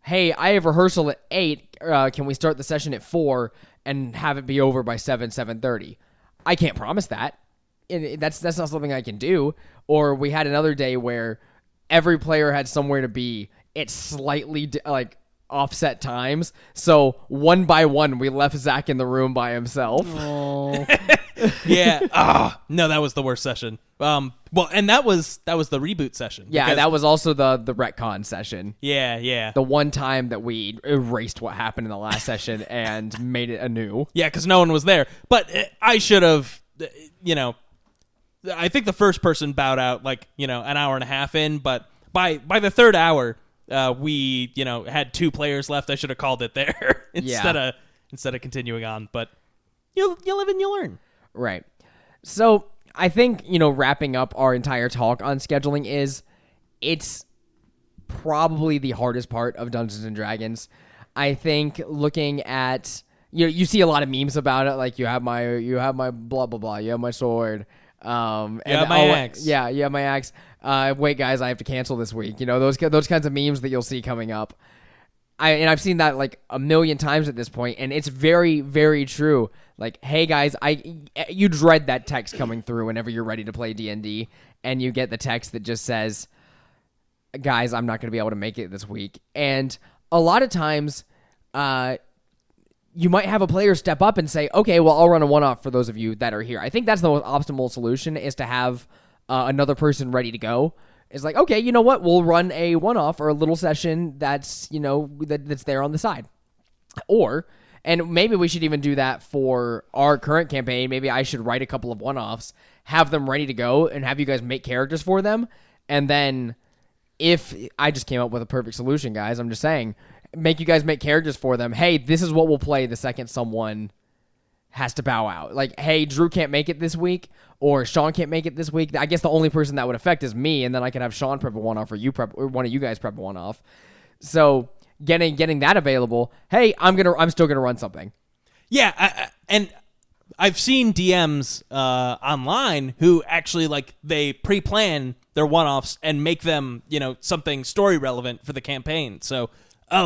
hey, I have rehearsal at 8. Can we start the session at 4 and have it be over by 7:30? I can't promise that. That's not something I can do. Or we had another day where every player had somewhere to be at slightly offset times. So one by one, we left Zach in the room by himself. Oh. Yeah. No, that was the worst session. And that was the reboot session. Yeah, that was also the retcon session. Yeah. The one time that we erased what happened in the last session and made it anew. Yeah, because no one was there. But I should have, I think the first person bowed out an hour and a half in, but by the third hour, we had 2 players left. I should have called it there instead of continuing on. But you live and you learn. Right. So I think, wrapping up our entire talk on scheduling it's probably the hardest part of Dungeons and Dragons. I think looking at, you see a lot of memes about it. Like, you have my blah, blah, blah. You have my sword. You have my axe. Yeah, you have my axe. Wait, guys, I have to cancel this week. Those kinds of memes that you'll see coming up. I've seen that like a million times at this point, and it's very, very true. Like, hey guys, you dread that text coming through whenever you're ready to play D&D, and you get the text that just says, guys, I'm not going to be able to make it this week. And a lot of times, you might have a player step up and say, okay, well, I'll run a one-off for those of you that are here. I think that's the most optimal solution, is to have another person ready to go. It's like, okay, you know what? We'll run a one-off or a little session that's, that's there on the side. And maybe we should even do that for our current campaign. Maybe I should write a couple of one-offs, have them ready to go, and have you guys make characters for them. And then if I just came up with a perfect solution, guys, I'm just saying, make you guys make characters for them. Hey, this is what we'll play the second someone has to bow out. Like, hey, Drew can't make it this week, or Sean can't make it this week. I guess the only person that would affect is me, and then I could have Sean prep a one-off, or one of you guys prep a one-off. So getting that available. Hey, I'm still gonna run something. Yeah, and I've seen DMs online who actually they pre-plan their one-offs and make them, something story relevant for the campaign. So,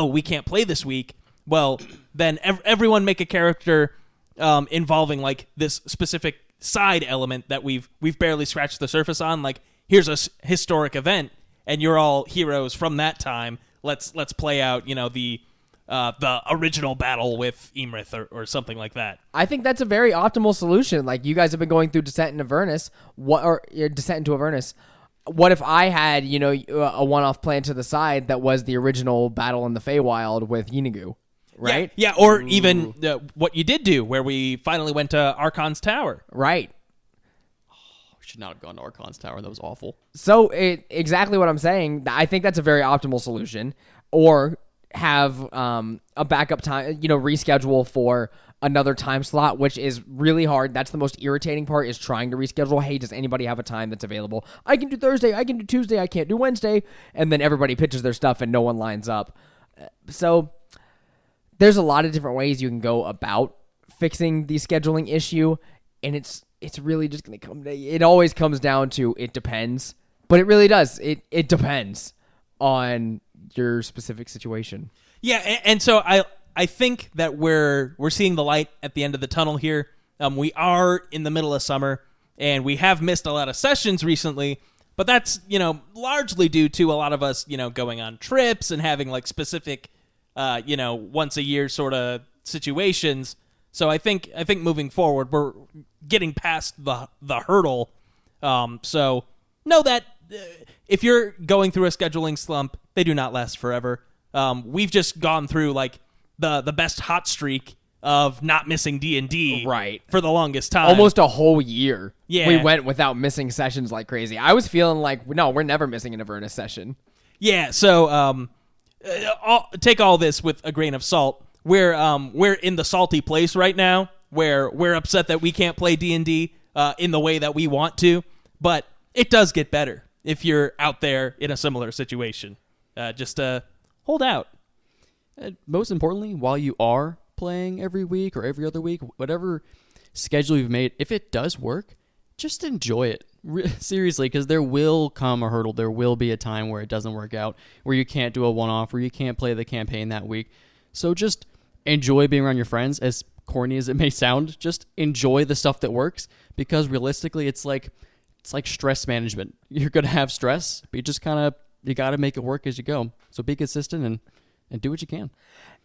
we can't play this week. Well, then everyone make a character involving like this specific side element that we've barely scratched the surface on. Like, here's a historic event, and you're all heroes from that time. Let's play out, the original battle with Emrith or something like that. I think that's a very optimal solution. Like, you guys have been going through Descent into Avernus. Descent into Avernus. What if I had, a one-off plan to the side that was the original battle in the Feywild with Yeenagu, right? Yeah, or even what you did do, where we finally went to Archon's Tower. Right. We should not have gone to Archon's Tower. That was awful. So, exactly what I'm saying. I think that's a very optimal solution. Or have a backup time, reschedule for another time slot, which is really hard. That's the most irritating part, is trying to reschedule. Hey, does anybody have a time that's available? I can do Thursday, I can do Tuesday, I can't do Wednesday. And then everybody pitches their stuff and no one lines up. So there's a lot of different ways you can go about fixing the scheduling issue. And it's really just going to it always comes down to it depends. But it really does. It depends on your specific situation. Yeah, and so I think that we're seeing the light at the end of the tunnel here. We are in the middle of summer, and we have missed a lot of sessions recently, but that's, largely due to a lot of us, going on trips and having like specific, once a year sort of situations. So I think moving forward, we're getting past the hurdle. So know that if you're going through a scheduling slump, they do not last forever. We've just gone through like the best hot streak of not missing D&D right for the longest time. Almost a whole year. Yeah. We went without missing sessions like crazy. I was feeling like, no, we're never missing an Avernus session. Yeah, so take all this with a grain of salt. We're in the salty place right now where we're upset that we can't play D&D in the way that we want to, but it does get better if you're out there in a similar situation. Just hold out. And most importantly, while you are playing every week or every other week, whatever schedule you've made, if it does work, just enjoy it. Seriously, because there will come a hurdle. There will be a time where it doesn't work out, where you can't do a one-off, where you can't play the campaign that week. So just enjoy being around your friends. As corny as it may sound, just enjoy the stuff that works, because realistically, it's like stress management. You're going to have stress, but you got to make it work as you go. So be consistent and do what you can.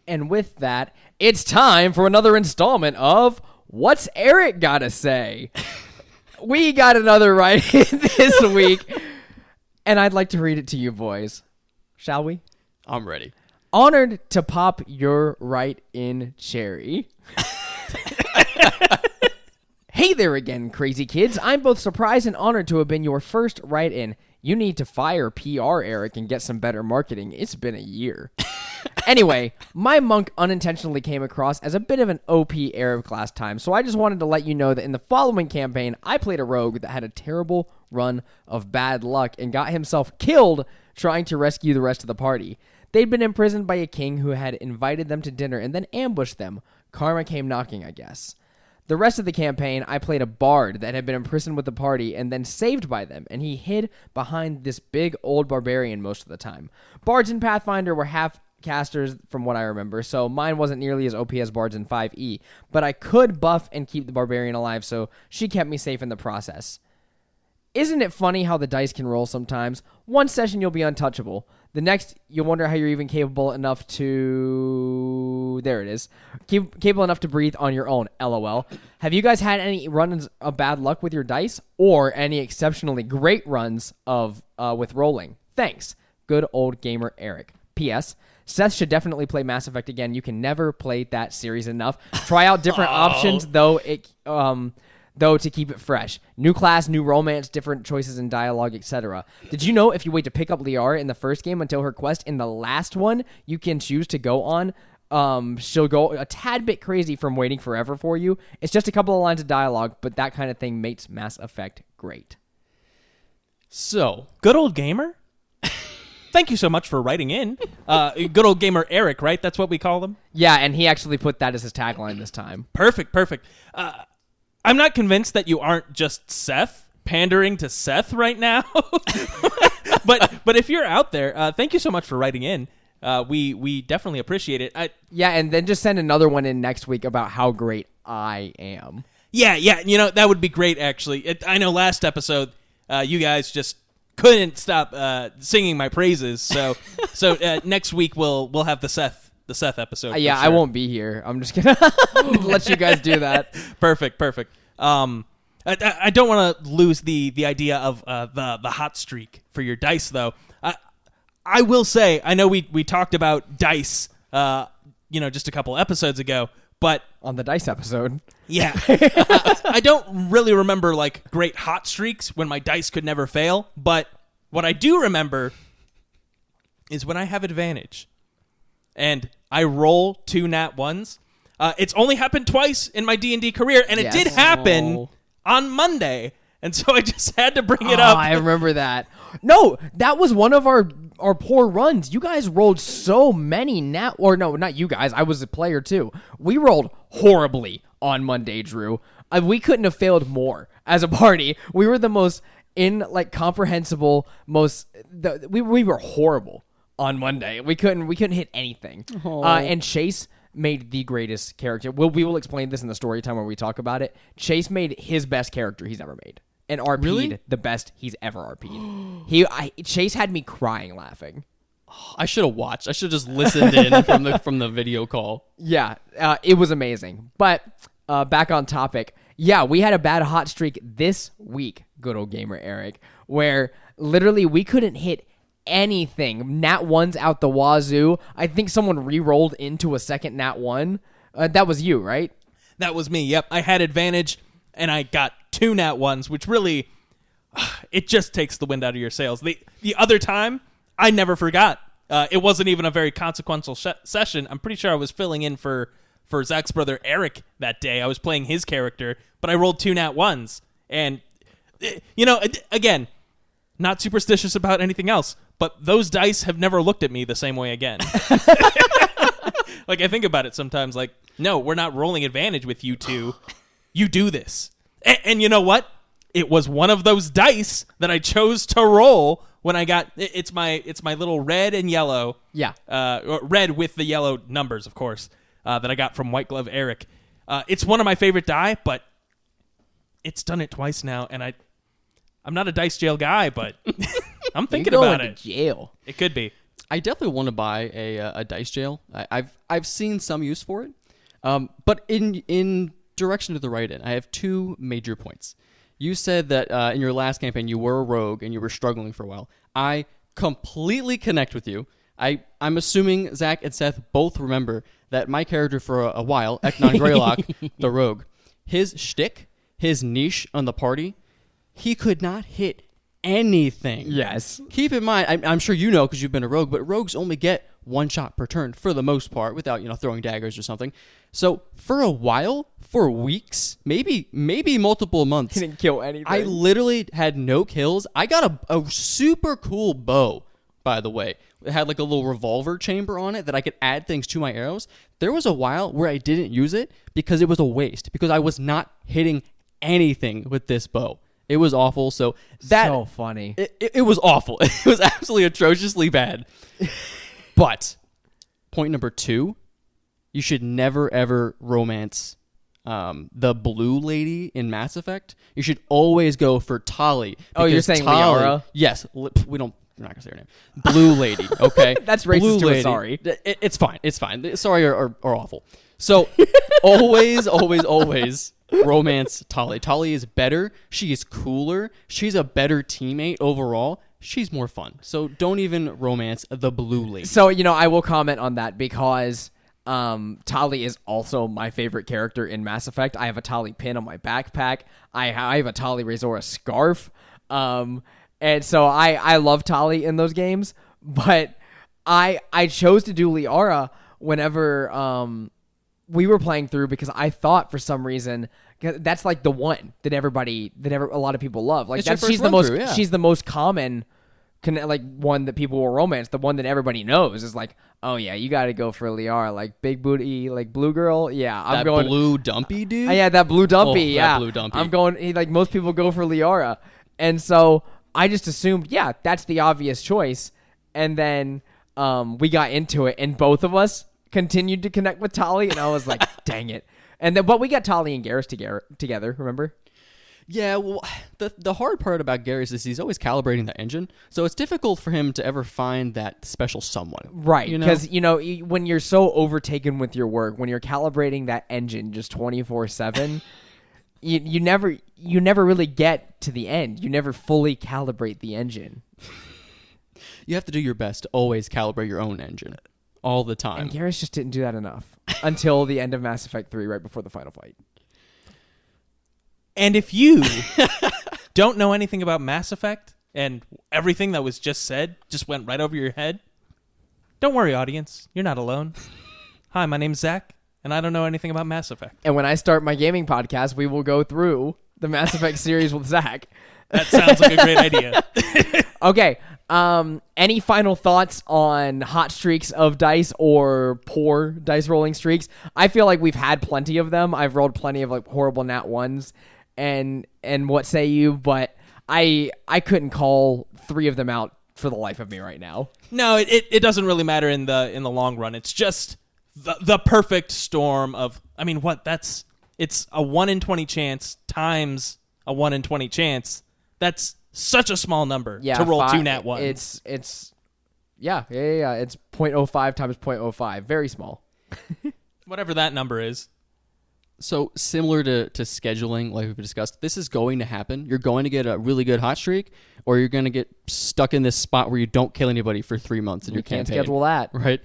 And with that, it's time for another installment of What's Eric Gotta Say? We got another write-in this week, and I'd like to read it to you boys. Shall we? I'm ready. Honored to pop your write-in cherry. Hey there again, crazy kids. I'm both surprised and honored to have been your first write-in. You need to fire PR, Eric, and get some better marketing. It's been a year. Anyway, my monk unintentionally came across as a bit of an OP Arab last time, so I just wanted to let you know that in the following campaign, I played a rogue that had a terrible run of bad luck and got himself killed trying to rescue the rest of the party. They'd been imprisoned by a king who had invited them to dinner and then ambushed them. Karma came knocking, I guess. The rest of the campaign, I played a bard that had been imprisoned with the party and then saved by them, and he hid behind this big old barbarian most of the time. Bards in Pathfinder were half casters from what I remember, so mine wasn't nearly as OP as bards in 5e, but I could buff and keep the barbarian alive, so she kept me safe in the process. Isn't it funny how the dice can roll sometimes? One session you'll be untouchable. The next, you'll wonder how you're even capable enough to... There it is. Capable enough to breathe on your own, LOL. Have you guys had any runs of bad luck with your dice? Or any exceptionally great runs of with rolling? Thanks. Good old gamer Eric. P.S. Seth should definitely play Mass Effect again. You can never play that series enough. Try out different options, though to keep it fresh. New class, new romance, different choices in dialogue, etc. Did you know if you wait to pick up Liara in the first game until her quest in the last one you can choose to go on, she'll go a tad bit crazy from waiting forever for you? It's just a couple of lines of dialogue, but that kind of thing makes Mass Effect great. So, good old gamer? Thank you so much for writing in. Good old gamer Eric, right? That's what we call them? Yeah, and he actually put that as his tagline this time. Perfect. I'm not convinced that you aren't just Seth, pandering to Seth right now. but if you're out there, thank you so much for writing in. We definitely appreciate it. Yeah, and then just send another one in next week about how great I am. Yeah, that would be great, actually. I know last episode, you guys just couldn't stop singing my praises. So next week we'll have the Seth episode. Yeah, for sure. I won't be here. I'm just gonna let you guys do that. Perfect. I don't want to lose the idea of the hot streak for your dice, though. I will say, I know we talked about dice, just a couple episodes ago, but On the dice episode. yeah, I don't really remember like great hot streaks when my dice could never fail. But what I do remember is when I have advantage and I roll 2 nat 1s. It's only happened twice in my D&D career, and it did happen on Monday. And so I just had to bring it up. I remember that. No, that was one of our poor runs. You guys rolled so many not you guys. I was a player too. We rolled horribly on Monday, Drew. We couldn't have failed more as a party. We were the most comprehensible, we were horrible on Monday. We couldn't hit anything. And Chase made the greatest character. We will explain this in the story time when we talk about it. Chase made his best character he's ever made. And RP'd the best he's ever RP'd. Chase had me crying laughing. I should have watched. I should have just listened in from the video call. Yeah, it was amazing. But back on topic. Yeah, we had a bad hot streak this week, good old gamer Eric, where literally we couldn't hit anything. Nat 1s out the wazoo. I think someone re-rolled into a second Nat 1. That was you, right? That was me. Yep, I had advantage, and I got 2 nat 1s, which really, it just takes the wind out of your sails. The other time, I never forgot. It wasn't even a very consequential session. I'm pretty sure I was filling in for Zach's brother Eric that day. I was playing his character, but I rolled 2 nat 1s. And, again, not superstitious about anything else, but those dice have never looked at me the same way again. Like, I think about it sometimes, like, no, we're not rolling advantage with you two. You do this. And you know what? It was one of those dice that I chose to roll when I got it's my little red and yellow. Yeah. Red with the yellow numbers, of course, that I got from White Glove Eric. It's one of my favorite die, but it's done it twice now, and I'm not a dice jail guy, but I'm thinking about it. Jail. It could be. I definitely want to buy a dice jail. I've seen some use for it, but in direction to the write-in, I have 2 major points. You said that in your last campaign you were a rogue and you were struggling for a while. I completely connect with you. I'm assuming Zach and Seth both remember that my character for a while, Eknon Greylock, the rogue, his shtick, his niche on the party, he could not hit anything. Yes. Keep in mind, I'm sure you know because you've been a rogue, but rogues only get 1 shot per turn for the most part without throwing daggers or something. So for a while, for weeks, maybe multiple months, He didn't kill anything. I literally had no kills. I got a super cool bow, by the way. It had like a little revolver chamber on it that I could add things to my arrows. There was a while where I didn't use it because it was a waste, because I was not hitting anything with this bow. It was awful. So funny. It was awful. It was absolutely atrociously bad. But point number 2, you should never ever romance the blue lady in Mass Effect. You should always go for Tali. Oh, you're saying Liara? Yes. We're not gonna say her name. Blue lady. Okay. That's racist Blue to a lady. sorry. It's fine. It's fine. Sorry are awful. So always romance Tali. Tali is better. She is cooler. She's a better teammate overall. She's more fun. So don't even romance the blue lady. So, I will comment on that because Tali is also my favorite character in Mass Effect. I have a Tali pin on my backpack. I have a Tali Razora scarf. And so I love Tali in those games. But I chose to do Liara whenever we were playing through because I thought for some reason that's like the one that a lot of people love. Like It's your she's first the most run-through, yeah. she's the most common like one that people will romance, the one that everybody knows is like, oh yeah, you got to go for Liara, like big booty, like blue girl. Yeah, I'm that going blue dumpy dude. yeah, that blue dumpy. That Yeah, blue dumpy. I'm going. Like most people go for Liara, and so I just assumed, yeah, that's the obvious choice. And then we got into it, and both of us continued to connect with Tali, and I was like, dang it. And then, but we got Tali and Garrus together. Remember? Yeah, well, the hard part about Garrus is he's always calibrating the engine, so it's difficult for him to ever find that special someone. Right, because when you're so overtaken with your work, when you're calibrating that engine just 24/7, you never really get to the end. You never fully calibrate the engine. You have to do your best to always calibrate your own engine all the time. And Garrus just didn't do that enough until the end of Mass Effect 3, right before the final fight. And if you don't know anything about Mass Effect and everything that was just said just went right over your head, don't worry, audience. You're not alone. Hi, my name's Zach, and I don't know anything about Mass Effect. And when I start my gaming podcast, we will go through the Mass Effect series with Zach. That sounds like a great idea. Okay. Any final thoughts on hot streaks of dice or poor dice rolling streaks? I feel like we've had plenty of them. I've rolled plenty of like horrible nat ones and what say you, but I couldn't call 3 of them out for the life of me right now. No, it doesn't really matter in the long run. It's just the perfect storm of, I mean, it's a 1 in 20 chance times a 1 in 20 chance. That's such a small number to roll 2 nat ones. It's yeah. It's 0.05 times 0.05. Very small. Whatever that number is. So similar to scheduling, like we've discussed, this is going to happen. You're going to get a really good hot streak, or you're going to get stuck in this spot where you don't kill anybody for 3 months in your can't campaign. schedule that. Right.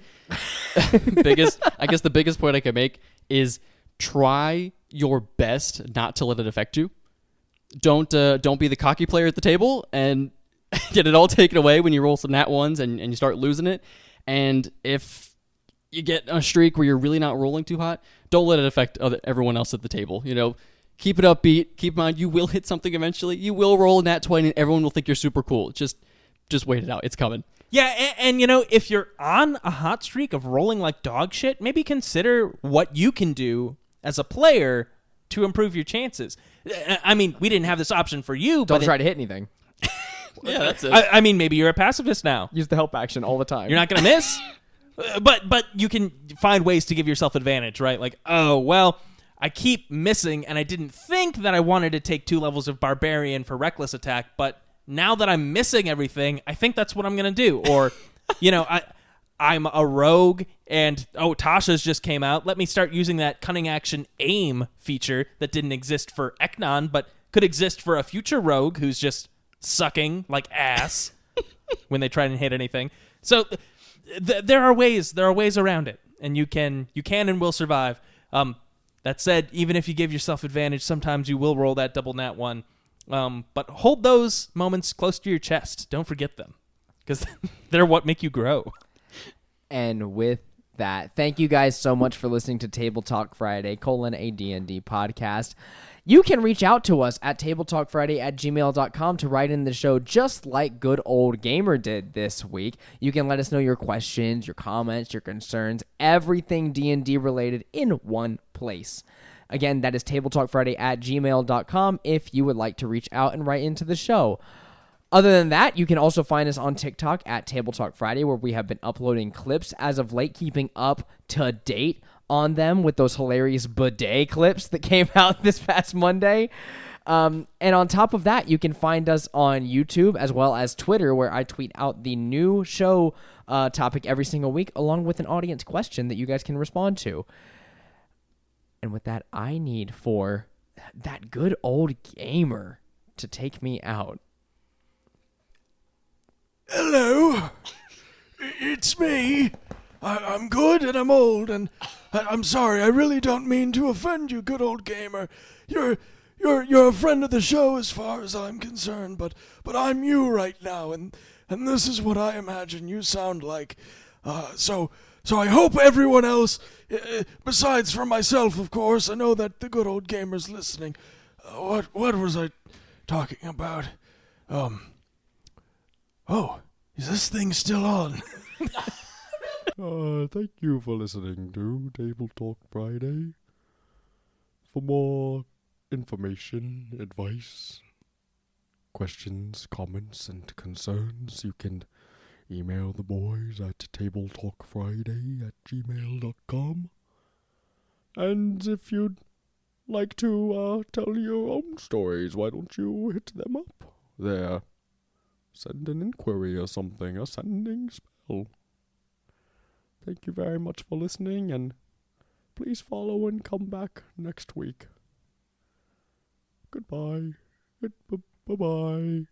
I guess the biggest point I can make is try your best not to let it affect you. Don't be the cocky player at the table and get it all taken away when you roll some nat ones and you start losing it. And if you get a streak where you're really not rolling too hot, don't let it affect everyone else at the table. Keep it upbeat. Keep in mind, you will hit something eventually. You will roll a nat 20 and everyone will think you're super cool. Just wait it out. It's coming. Yeah, and if you're on a hot streak of rolling like dog shit, maybe consider what you can do as a player to improve your chances. I mean, we didn't have this option for you. Don't try to hit anything. Yeah, that's it. I mean, maybe you're a pacifist now. Use the help action all the time. You're not going to miss. But you can find ways to give yourself advantage, right? Like, oh, well, I keep missing, and I didn't think that I wanted to take 2 levels of Barbarian for Reckless Attack, but now that I'm missing everything, I think that's what I'm going to do. Or, I'm a rogue, and, Tasha's just came out. Let me start using that Cunning Action Aim feature that didn't exist for Eknon, but could exist for a future rogue who's just sucking like ass when they try and hit anything. So there are ways around it, and you can and will survive. That said, even if you give yourself advantage, sometimes you will roll that double nat 1. But hold those moments close to your chest. Don't forget them, because they're what make you grow. And with that, thank you guys so much for listening to Table Talk Friday, a D&D podcast. You can reach out to us at tabletalkfriday@gmail.com to write in the show just like good old gamer did this week. You can let us know your questions, your comments, your concerns, everything D&D related in one place. Again, that is tabletalkfriday@gmail.com if you would like to reach out and write into the show. Other than that, you can also find us on TikTok at TableTalk Friday, where we have been uploading clips as of late, keeping up to date on them with those hilarious bidet clips that came out this past Monday. And on top of that, you can find us on YouTube as well as Twitter, where I tweet out the new show topic every single week, along with an audience question that you guys can respond to. And with that, I need for that good old gamer to take me out. Hello, it's me. I'm good and I'm old and I'm sorry. I really don't mean to offend you, good old gamer. You're a friend of the show as far as I'm concerned, but I'm you right now, and this is what I imagine you sound like. So I hope everyone else, besides for myself, of course, I know that the good old gamer's listening. What was I talking about? Oh, Is this thing still on? Thank you for listening to Table Talk Friday. For more information, advice, questions, comments, and concerns, you can email the boys at tabletalkfriday@gmail.com. And if you'd like to tell your own stories, why don't you hit them up there? Send an inquiry or something, a sending spell. Thank you very much for listening, and please follow and come back next week. Goodbye. Bye-bye.